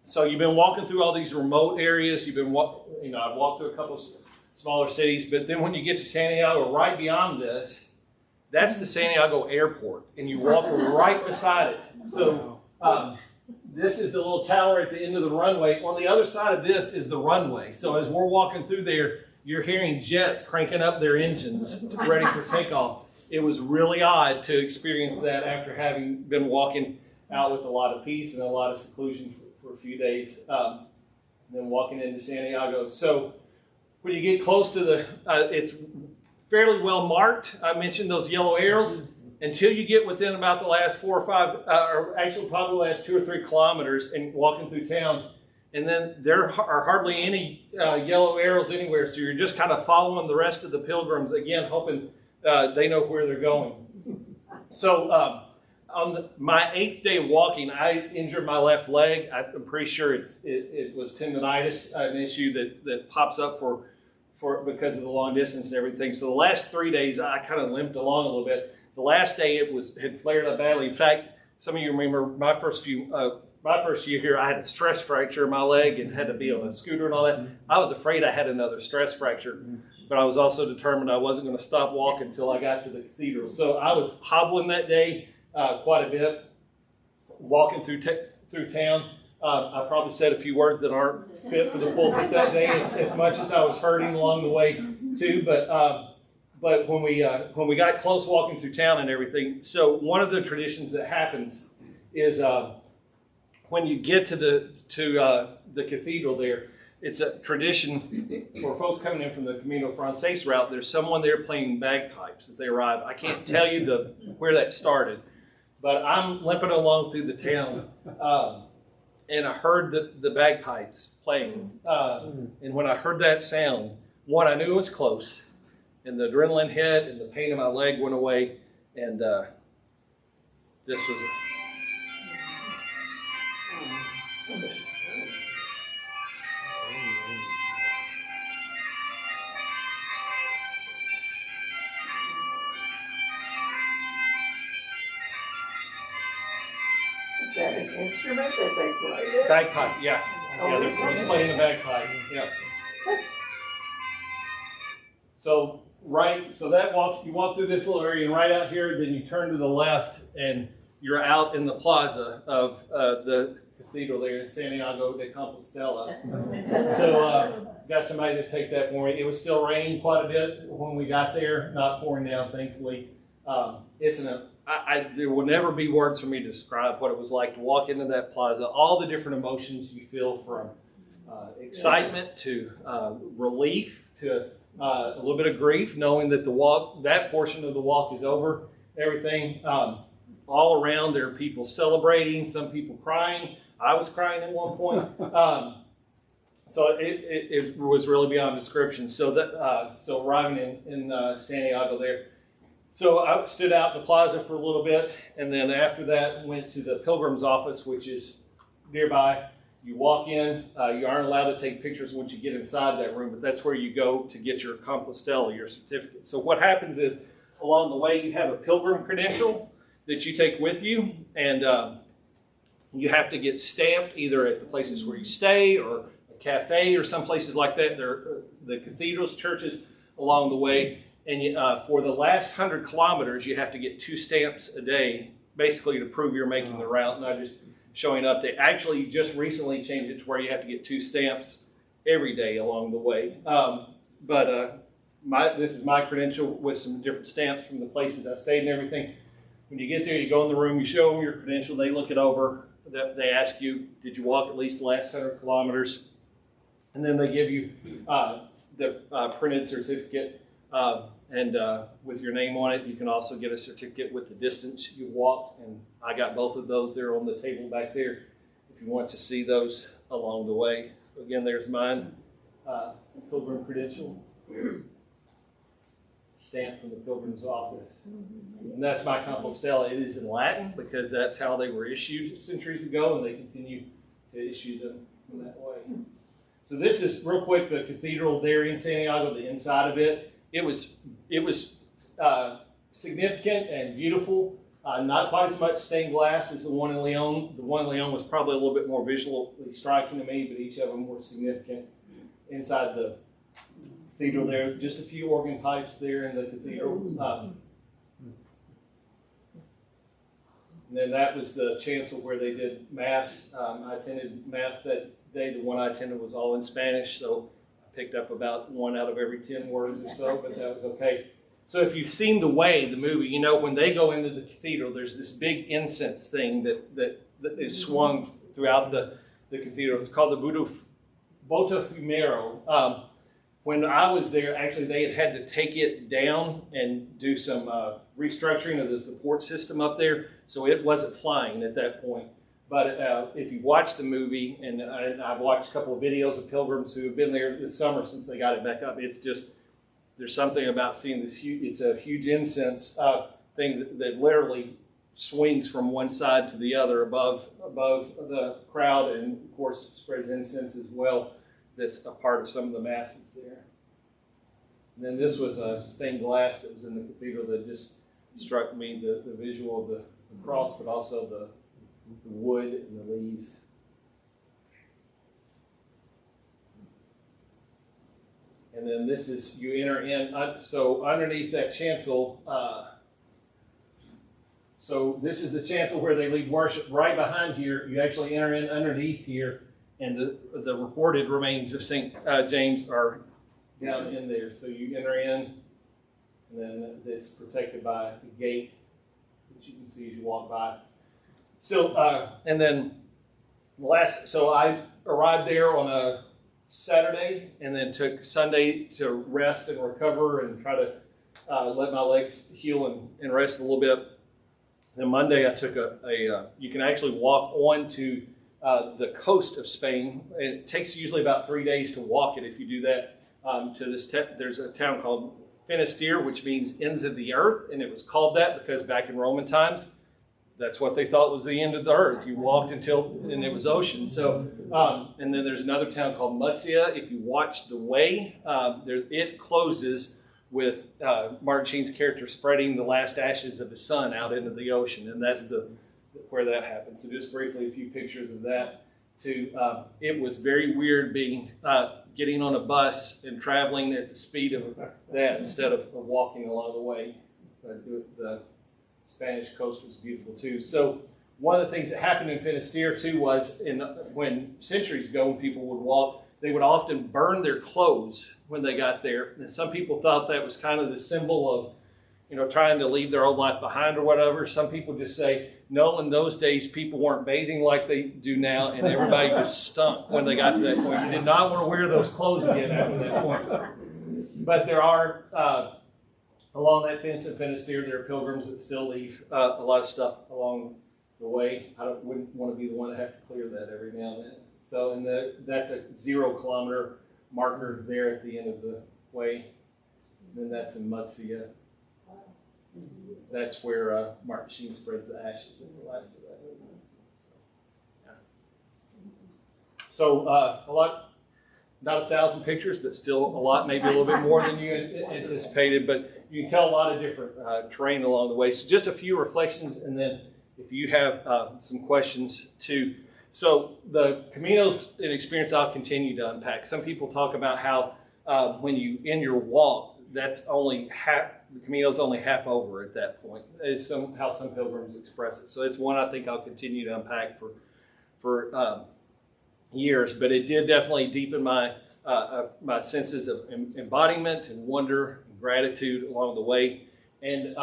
So you've been walking through all these remote areas. You've been, I've walked through a couple of smaller cities, but then when you get to Santiago, right beyond this, that's the Santiago airport, and you walk right beside it. So this is the little tower at the end of the runway. On the other side of this is the runway. So as we're walking through there, you're hearing jets cranking up their engines ready for takeoff. It was really odd to experience that after having been walking out with a lot of peace and a lot of seclusion for a few days, and then walking into Santiago. So when you get close to it's fairly well marked. I mentioned those yellow arrows. Until you get within about the last 4 or 5, or actually probably the last 2 or 3 kilometers and walking through town, and then there are hardly any yellow arrows anywhere. So you're just kind of following the rest of the pilgrims, again, hoping they know where they're going. So on my 8th day of walking, I injured my left leg. I'm pretty sure it was tendonitis, an issue that pops up because of the long distance and everything. So the last 3 days, I kind of limped along a little bit. The last day, had flared up badly. In fact, some of you remember my first year here, I had a stress fracture in my leg and had to be on a scooter and all that. I was afraid I had another stress fracture, but I was also determined I wasn't going to stop walking until I got to the cathedral. So I was hobbling that day quite a bit, walking through town. I probably said a few words that aren't fit for the pulpit that day as much as I was hurting along the way too. But when we got close walking through town and everything, so one of the traditions that happens is when you get to the cathedral there, it's a tradition for folks coming in from the Camino Francés route. There's someone there playing bagpipes as they arrive. I can't tell you where that started, but I'm limping along through the town, and I heard the bagpipes playing. And when I heard that sound, one, I knew it was close, and the adrenaline hit, and the pain in my leg went away, and this was it. Is that an instrument that they play there? Bagpipe, yeah. Oh, Yeah, he's playing the bagpipe, yeah. So you walk through this little area, and right out here, then you turn to the left, and you're out in the plaza of the cathedral there in Santiago de Compostela. So got somebody to take that for me. It was still raining quite a bit when we got there, not pouring down, thankfully. There will never be words for me to describe what it was like to walk into that plaza, all the different emotions you feel, from excitement to relief to a little bit of grief, knowing that that portion of the walk is over, everything. All around there are people celebrating, some people crying. I was crying at one point. So it was really beyond description. So arriving in Santiago there. So I stood out in the plaza for a little bit, and then after that went to the pilgrim's office, which is nearby. You walk in. You aren't allowed to take pictures once you get inside that room, but that's where you go to get your Compostela, your certificate. So what happens is, along the way, you have a pilgrim credential that you take with you, and you have to get stamped either at the places where you stay or a cafe or some places like that. There are the cathedrals, churches along the way. And for the last 100 kilometers, you have to get 2 stamps a day, basically to prove you're making the route, not just showing up. They actually just recently changed it to where you have to get 2 stamps every day along the way. This is my credential with some different stamps from the places I stayed and everything. When you get there, you go in the room, you show them your credential, they look it over. They ask you, did you walk at least the last 100 kilometers? And then they give you the printed certificate. With your name on it, you can also get a certificate with the distance you walked. And I got both of those there on the table back there if you want to see those along the way. So again, there's mine, pilgrim credential, stamped from the pilgrim's office. And that's my Compostela. It is in Latin because that's how they were issued centuries ago, and they continue to issue them in that way. So this is, real quick, the cathedral there in Santiago, the inside of it. It was significant and beautiful. Not quite as much stained glass as the one in Leon. The one in Leon was probably a little bit more visually striking to me, but each of them were significant. Inside the cathedral there, just a few organ pipes there in the cathedral. And then that was the chancel where they did Mass. I attended Mass that day. The one I attended was all in Spanish, so picked up about 1 out of every 10 words or so, but that was okay. So if you've seen The Way, the movie, you know when they go into the cathedral, there's this big incense thing that is swung throughout the cathedral. It's called the Botafumeiro. When I was there, actually they had to take it down and do some restructuring of the support system up there, so it wasn't flying at that point. But if you watch the movie, and I've watched a couple of videos of pilgrims who have been there this summer since they got it back up, it's just, there's something about seeing this it's a huge incense thing that literally swings from one side to the other above the crowd, and of course spreads incense as well. That's a part of some of the masses there. And then this was a stained glass that was in the cathedral that just struck me, the visual of the cross, but also the wood and the leaves. And then this is, you enter in, so underneath that chancel, So this is the chancel where they lead worship. Right behind here, you actually enter in underneath here, and the reported remains of St. James are down in there. So you enter in, and then it's protected by a gate that you can see as you walk by. So, and then so I arrived there on a Saturday, and then took Sunday to rest and recover and try to let my legs heal and rest a little bit. Then Monday I took you can actually walk on to the coast of Spain. It takes usually about 3 days to walk it if you do that. There's a town called Finisterre, which means ends of the earth, and it was called that because back in Roman times, that's what they thought was the end of the earth. You walked and it was ocean. So, and then there's another town called Murcia. If you watch The Way, it closes with Martin Sheen's character spreading the last ashes of his son out into the ocean, and that's where that happened. So just briefly, a few pictures of that too. It was very weird getting on a bus and traveling at the speed of that instead of walking along the way. The Spanish coast was beautiful too. So one of the things that happened in Finisterre too was when centuries ago, when people would walk, they would often burn their clothes when they got there. And some people thought that was kind of the symbol of, trying to leave their old life behind or whatever. Some people just say, no, in those days, people weren't bathing like they do now, and everybody just stunk when they got to that point. You did not want to wear those clothes again after that point. But there are, along that fence in Finisterre, there are pilgrims that still leave a lot of stuff along the way. I wouldn't want to be the one to have to clear that every now and then. So, and that's a 0 kilometer marker there at the end of the way. And then that's in Murcia. That's where Martin Sheen spreads the ashes in the last of that movement. So, a lot, not 1,000 pictures, but still a lot, maybe a little bit more than you anticipated. But you can tell a lot of different terrain along the way. So, just a few reflections, and then if you have some questions too. So the Camino's an experience I'll continue to unpack. Some people talk about how when you end your walk, that's only half, the Camino's only half over at that point, is how some pilgrims express it. So it's one I think I'll continue to unpack for years, but it did definitely deepen my senses of embodiment and wonder and gratitude along the way. And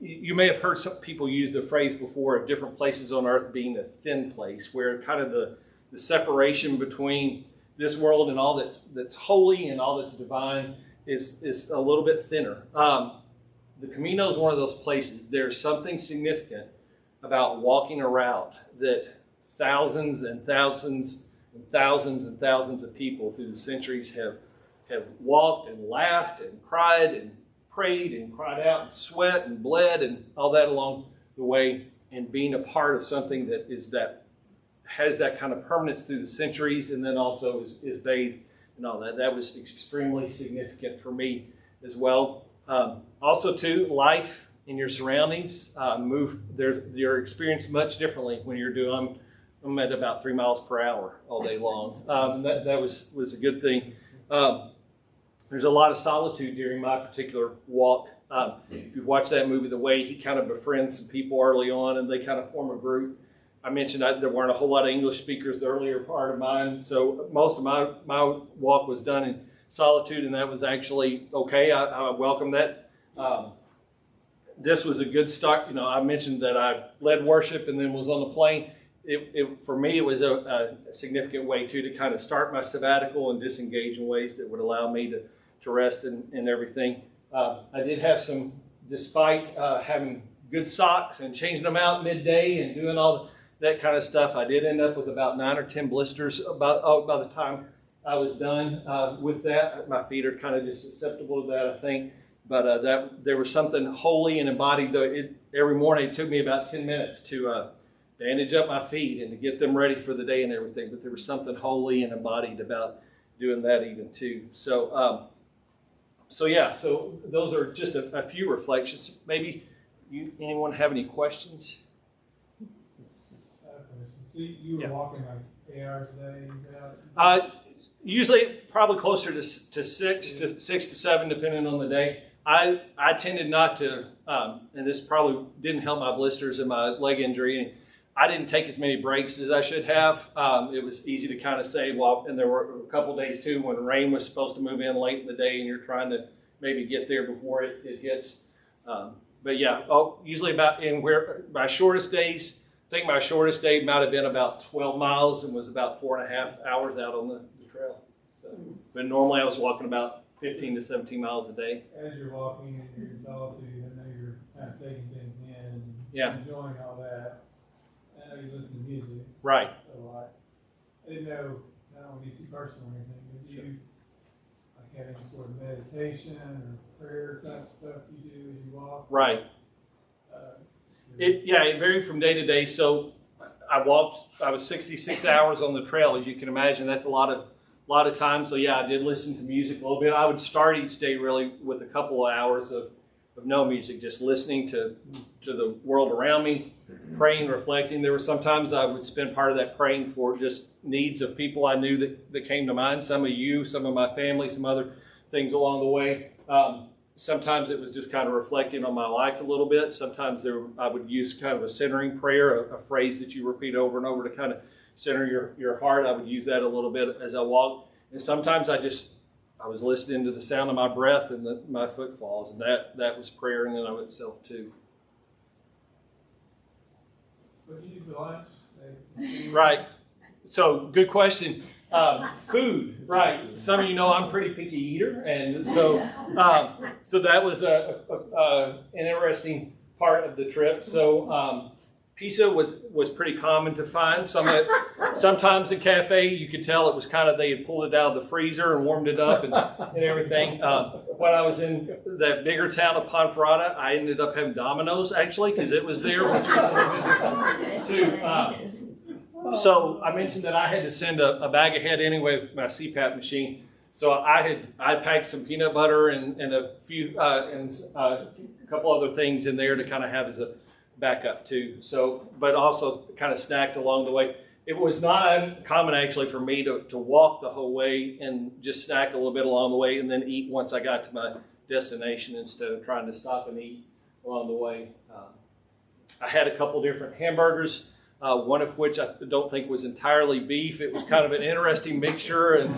you may have heard some people use the phrase before of different places on earth being a thin place, where kind of the separation between this world and all that's holy and all that's divine is a little bit thinner. The Camino is one of those places. There's something significant about walking a route that thousands and thousands and thousands and thousands of people through the centuries have walked and laughed and cried and prayed and cried out and sweat and bled and all that along the way, and being a part of something that has that kind of permanence through the centuries, and then also is bathed and all that. That was extremely significant for me as well. Also, too, life in your surroundings your experience much differently when you're doing. I'm at about 3 miles per hour all day long. That was a good thing. There's a lot of solitude during my particular walk. If you've watched that movie, The Way, he kind of befriends some people early on, and they kind of form a group. I mentioned there weren't a whole lot of English speakers the earlier part of mine, so most of my walk was done in solitude, and that was actually okay. I welcome that. This was a good start. I mentioned that I led worship and then was on the plane. For me, it was a significant way, too, to kind of start my sabbatical and disengage in ways that would allow me to rest and everything. I did have some, despite having good socks and changing them out midday and doing all that kind of stuff, I did end up with about 9 or 10 blisters by the time I was done with that. My feet are kind of just susceptible to that, I think. But there was something holy and embodied. Every morning it took me about 10 minutes to bandage up my feet and to get them ready for the day and everything. But there was something holy and embodied about doing that even too. So those are just a few reflections. Maybe anyone have any questions? So you were walking like 8 hours a day? Usually probably closer to 6 to 7, depending on the day. I tended not to, and this probably didn't help my blisters and my leg injury. I didn't take as many breaks as I should have. It was easy to kind of say, well, and there were a couple days too when rain was supposed to move in late in the day and you're trying to maybe get there before it hits. But yeah, usually about my shortest days, I think my shortest day might have been about 12 miles and was about 4.5 hours out on the trail. So, but normally I was walking about 15 to 17 miles a day. As you're walking and you're in solitude, I know you're kind of taking things in and Yeah. enjoying all that. I know you listen to music Right. a lot. I didn't know, I don't want to get too personal or anything, but do you like have any sort of meditation or prayer type stuff you do as you walk? Right. It varied from day to day. So I was 66 hours on the trail, as you can imagine. That's a lot of time. So yeah, I did listen to music a little bit. I would start each day really with a couple of hours of no music, just listening to the world around me, praying, reflecting. There were sometimes I would spend part of that praying for just needs of people I knew that came to mind. Some of you, some of my family, some other things along the way. Sometimes it was just kind of reflecting on my life a little bit. Sometimes I would use kind of a centering prayer, a phrase that you repeat over and over to kind of center your heart. I would use that a little bit as I walked. And sometimes I was listening to the sound of my breath and my footfalls, and that was prayer in and of itself too. What do you do for lunch? Right. So good question. Food, right? Some of you know I'm a pretty picky eater, and so that was an interesting part of the trip. So pizza was pretty common to find. Sometimes in cafe you could tell it was kind of they had pulled it out of the freezer and warmed it up and everything. When I was in that bigger town of Ponferrada, I ended up having Domino's actually because it was there, which was a little bit too. So I mentioned that I had to send a bag ahead anyway with my CPAP machine. So I packed some peanut butter and a few and a couple other things in there to kind of have as a backup too. So, but also kind of snacked along the way. It was not uncommon actually for me to walk the whole way and just snack a little bit along the way and then eat once I got to my destination instead of trying to stop and eat along the way. I had a couple different hamburgers. One of which I don't think was entirely beef. It was kind of an interesting mixture, and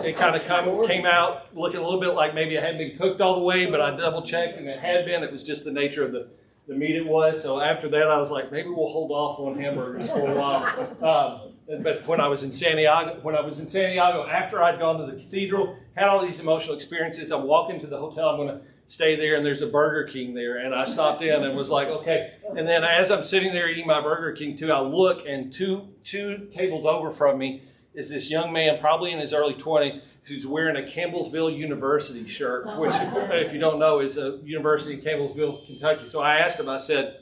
it kind of came out looking a little bit like maybe it hadn't been cooked all the way, but I double-checked, and it had been. It was just the nature of the meat it was. So after that, I was like, maybe we'll hold off on hamburgers for a while. But when I was in Santiago, after I'd gone to the cathedral, had all these emotional experiences, I'm walking to the hotel. I'm going to stay there, and there's a Burger King there, and I stopped in and was like, okay. And then as I'm sitting there eating my Burger King too, I look, and two tables over from me is this young man, probably in his early 20s, who's wearing a Campbellsville University shirt, which, if you don't know, is a university in Campbellsville, Kentucky. So I asked him, I said,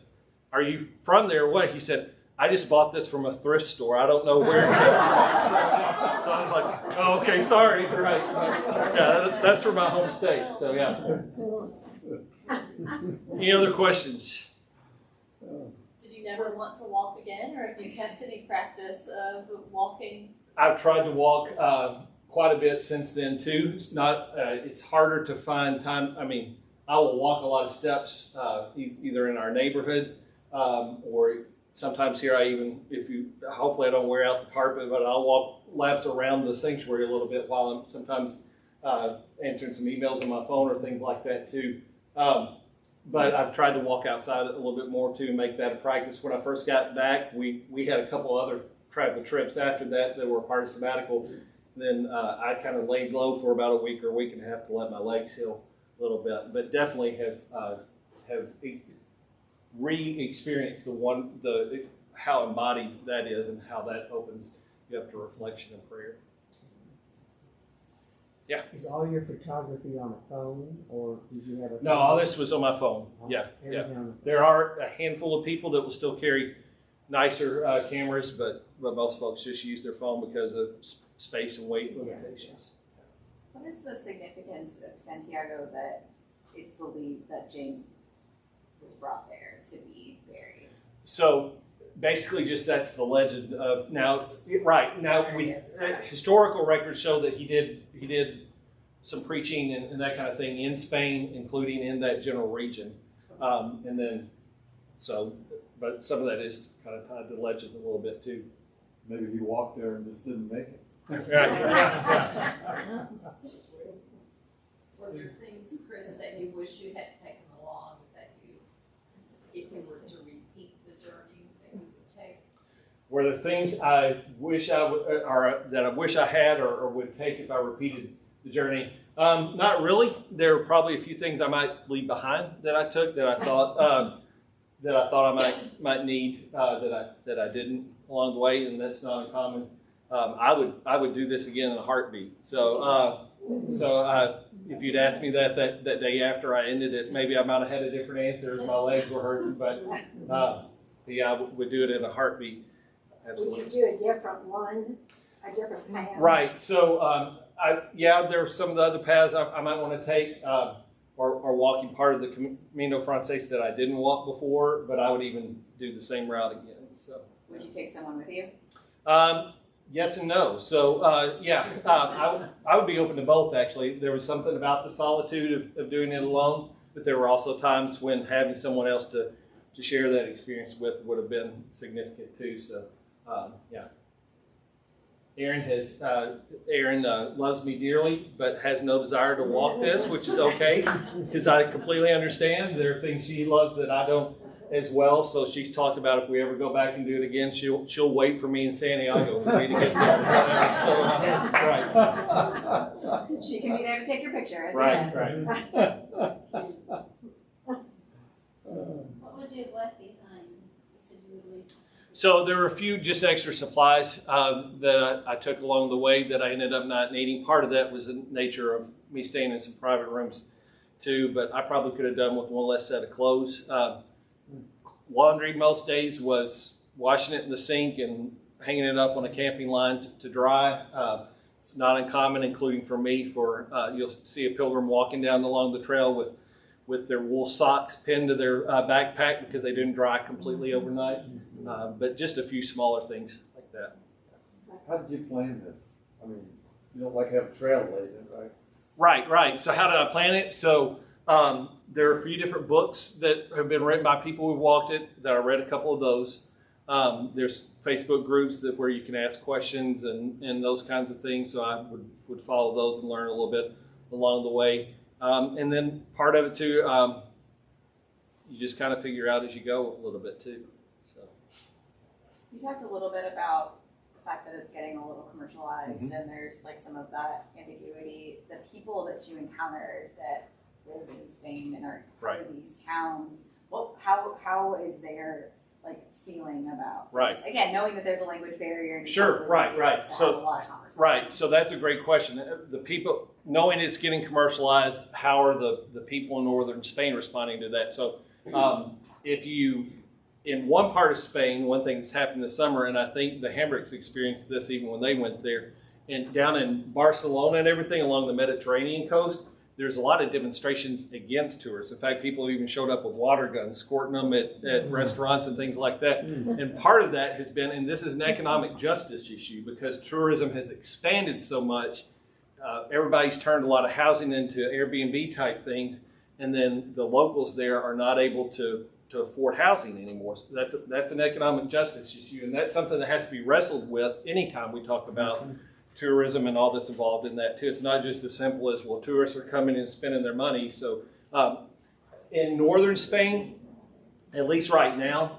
"Are you from there?" What? He said, "I just bought this from a thrift store. I don't know where." So I was like, "Oh, okay, sorry." Right. Yeah, that's from my home state. So yeah. Any other questions? Did you never want to walk again, or have you kept any practice of walking? I've tried to walk quite a bit since then too. It's harder to find time. I mean, I will walk a lot of steps either in our neighborhood or sometimes here hopefully I don't wear out the carpet, but I'll walk laps around the sanctuary a little bit while I'm sometimes answering some emails on my phone or things like that too. But I've tried to walk outside a little bit more too, make that a practice. When I first got back, we had a couple other travel trips after that were part of Sabbatical. Then I kind of laid low for about a week or a week and a half to let my legs heal a little bit, but definitely have re-experienced how embodied that is and how that opens you up to reflection and prayer. Yeah. Is all your photography on a phone, or did you have a? No, all this was on my phone. Yeah. There are a handful of people that will still carry nicer cameras, but most folks just use their phone because of space and weight limitations. What is the significance of Santiago that it's believed that James was brought there to be buried? So basically just that's the legend of now. Right now, historical records show that he did some preaching and that kind of thing in Spain, including in that general region. And then, but some of that is kind of tied to legend a little bit too. Maybe he walked there and just didn't make it. Yeah. Were there things, Chris, that you wish you had taken along that you, if you were to repeat the journey, that you would take? Were there things I wish I would, or that I wish I had or would take if I repeated the journey? Not really. There are probably a few things I might leave behind that I took that I thought I might need that I didn't along the way, and that's not uncommon. I would do this again in a heartbeat. So if you'd asked me that day after I ended it, maybe I might have had a different answer as my legs were hurting. But yeah, I would do it in a heartbeat. Absolutely. Would you do a different one, a different path? Right. So there are some of the other paths I might want to take, or walking part of the Camino Francés that I didn't walk before, but I would even do the same route again. So. Would you take someone with you? Yes and no. So I would be open to both. Actually, there was something about the solitude of doing it alone, but there were also times when having someone else to share that experience with would have been significant too. So yeah. Aaron loves me dearly, but has no desire to walk this, which is okay, because I completely understand. There are things she loves that I don't as well. So she's talked about if we ever go back and do it again, she'll wait for me in Santiago for me to get there. So, right. She can be there to take your picture. Right. What would you have left behind? You said you would leave. So there were a few just extra supplies that I took along the way that I ended up not needing. Part of that was the nature of me staying in some private rooms too, but I probably could have done with one less set of clothes. Laundry most days was washing it in the sink and hanging it up on a camping line to dry. It's not uncommon, including for me, you'll see a pilgrim walking down along the trail with their wool socks pinned to their backpack because they didn't dry completely overnight. But just a few smaller things like that. How did you plan this? I mean, you don't like have a trailblazer, right? Right. So how did I plan it? So there are a few different books that have been written by people who've walked it that I read a couple of those. There's Facebook groups where you can ask questions and those kinds of things. So I would follow those and learn a little bit along the way. And then part of it too, you just kind of figure out as you go a little bit too. So You talked a little bit about the fact that it's getting a little commercialized and there's like some of that ambiguity. The people that you encountered that live in Spain and are part of these towns, how is their like feeling about this? Again, knowing that there's a language barrier. And sure, right. So that's a great question. The people, knowing it's getting commercialized, how are the people in northern Spain responding to that? So if you, in one part of Spain, one thing that's happened this summer, and I think the Hamburgs experienced this even when they went there, and down in Barcelona and everything along the Mediterranean coast, there's a lot of demonstrations against tourists. In fact, people even showed up with water guns, squirting them at restaurants and things like that. And part of that has been, and this is an economic justice issue, because tourism has expanded so much. Everybody's turned a lot of housing into Airbnb type things, and then the locals there are not able to afford housing anymore. So that's an economic justice issue, and that's something that has to be wrestled with anytime we talk about tourism and all that's involved in that too. It's not just as simple as, well, tourists are coming and spending their money. So in northern Spain, at least right now,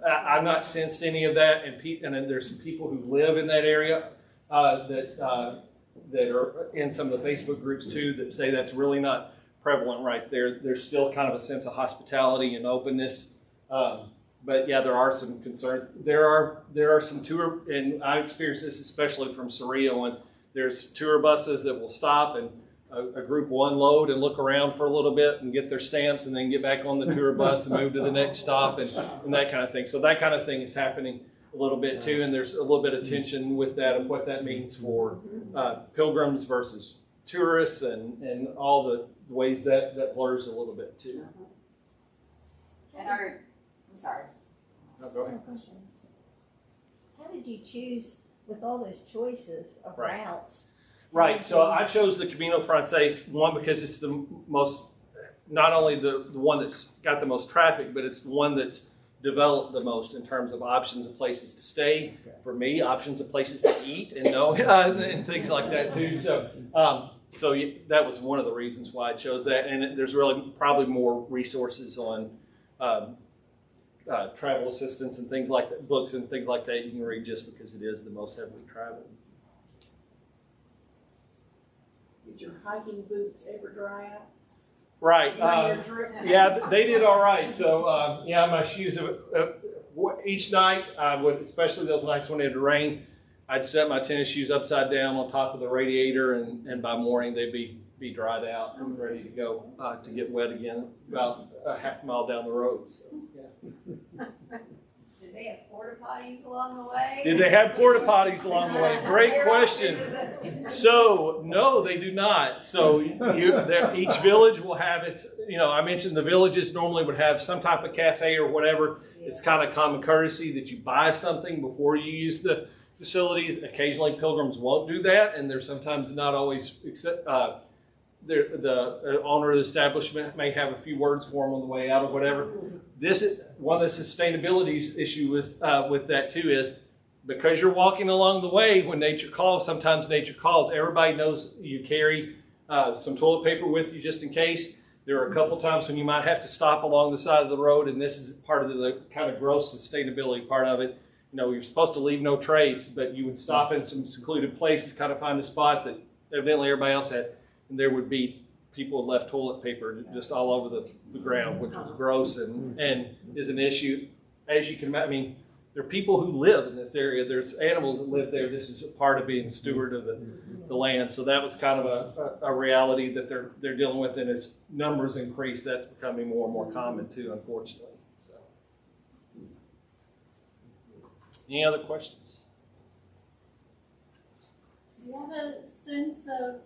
I've not sensed any of that, and then there's some people who live in that area that are in some of the Facebook groups too that say that's really not prevalent right there. There's still kind of a sense of hospitality and openness. But yeah, there are some concerns. There are some tour, and I experienced this especially from Cerrillo, and there's tour buses that will stop and a group will unload and look around for a little bit and get their stamps and then get back on the tour bus and move to the next stop and that kind of thing. So that kind of thing is happening a little bit too, and there's a little bit of tension with that of what that means for pilgrims versus tourists and all the ways that blurs a little bit too. And I'm sorry. No, go ahead. How did you choose, with all those choices of routes, Right, so I chose the Camino Francés, one, because it's the most, not only the one that's got the most traffic, but it's the one that's developed the most in terms of options of places to stay. For me, options of places to eat and and things like that too. So, that was one of the reasons why I chose that. And there's really probably more resources on travel assistance and things like that, books and things like that you can read just because it is the most heavily traveled. Did your hiking boots ever dry out? Right. During your trip? Yeah, they did all right. So, my shoes, each night, I would, especially those nights when it would rain, I'd set my tennis shoes upside down on top of the radiator, and by morning they'd be dried out and ready to go to get wet again about a half mile down the road. So, yeah. Did they have porta potties along the way? Did they have porta potties along the way? Great question. So, no, they do not. So, each village will have its, I mentioned the villages normally would have some type of cafe or whatever. It's kind of common courtesy that you buy something before you use the facilities. Occasionally, pilgrims won't do that, and they're sometimes not always, the owner of the establishment may have a few words for them on the way out or whatever. This is one of the sustainability issue with that too is because you're walking along the way when nature calls, sometimes nature calls. Everybody knows you carry some toilet paper with you just in case. There are a couple times when you might have to stop along the side of the road, and this is part of the kind of gross sustainability part of it. You're supposed to leave no trace, but you would stop in some secluded place to kind of find a spot that evidently everybody else had, and there would be people left toilet paper just all over the ground, which was gross and is an issue. As you can imagine, there are people who live in this area. There's animals that live there. This is a part of being steward of the land. So that was kind of a reality that they're dealing with, and as numbers increase, that's becoming more and more common too, unfortunately. So, any other questions? Do you have a sense of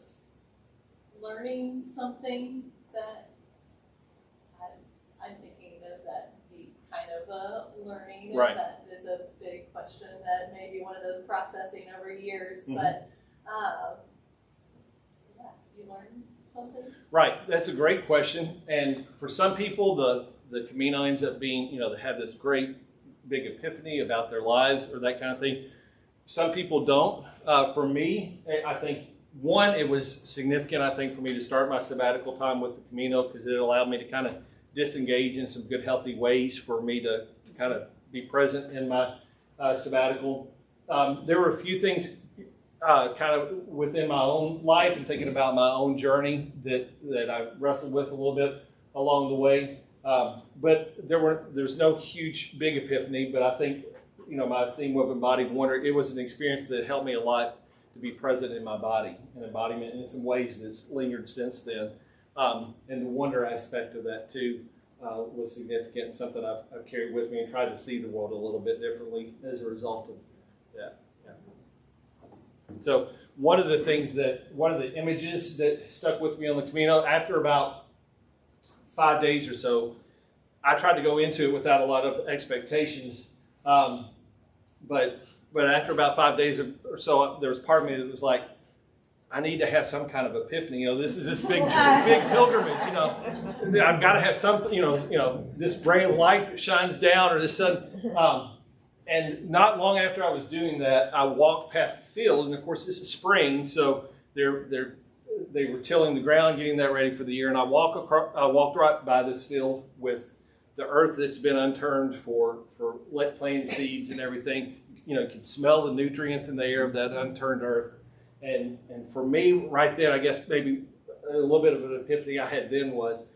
learning something that I'm thinking of that deep kind of a learning, and Right. that is a big question that may be one of those processing over years, Mhm. but you learn something? Right, that's a great question. And for some people, the Camino ends up being, they have this great big epiphany about their lives or that kind of thing. Some people don't. For me, I think, one, it was significant, I think, for me to start my sabbatical time with the Camino because it allowed me to kind of disengage in some good, healthy ways for me to kind of be present in my sabbatical. There were a few things kind of within my own life and thinking about my own journey that I wrestled with a little bit along the way. But there's no huge, big epiphany, but I think, my theme of embodied wonder, it was an experience that helped me a lot to be present in my body and embodiment in some ways that's lingered since then. And the wonder aspect of that too was significant and something I've carried with me and tried to see the world a little bit differently as a result of that. Yeah. So one of the images that stuck with me on the Camino, after about 5 days or so, I tried to go into it without a lot of expectations. But after about 5 days or so, there was part of me that was like, I need to have some kind of epiphany. This is this big pilgrimage. I've got to have something. This ray of light that shines down, or this sun. And not long after I was doing that, I walked past the field, and of course this is spring, so they were tilling the ground, getting that ready for the year. And I walked right by this field with the earth that's been unturned for planting seeds and everything. You could smell the nutrients in the air of that unturned earth. And for me, right there, I guess maybe a little bit of an epiphany I had then was,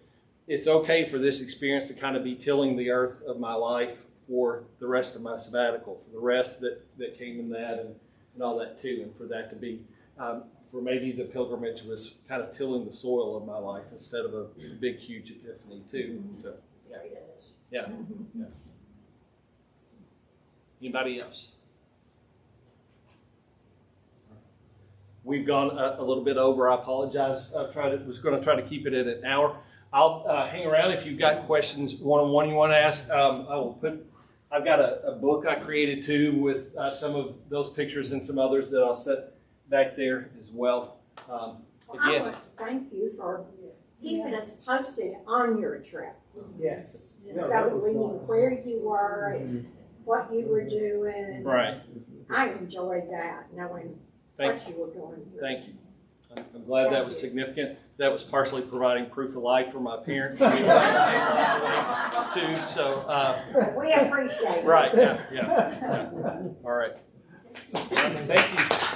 it's okay for this experience to kind of be tilling the earth of my life for the rest of my sabbatical, for the rest that came in that and all that too. And for that to be, for maybe the pilgrimage was kind of tilling the soil of my life instead of a big, huge epiphany too. So, yeah. Anybody else? We've gone a little bit over. I apologize. Was going to try to keep it at an hour. I'll hang around if you've got questions one-on-one you want to ask. I've got a book I created too with some of those pictures and some others that I'll set back there as well. Well, I Again, want to thank you for keeping us posted on your trip. Yes. So we knew where you were and what you were doing. right, I enjoyed that, knowing thank what you were going through. thank you. I'm glad that was significant. That was partially providing proof of life for my parents. Too, so, We appreciate it. right, yeah. All right. Thank you.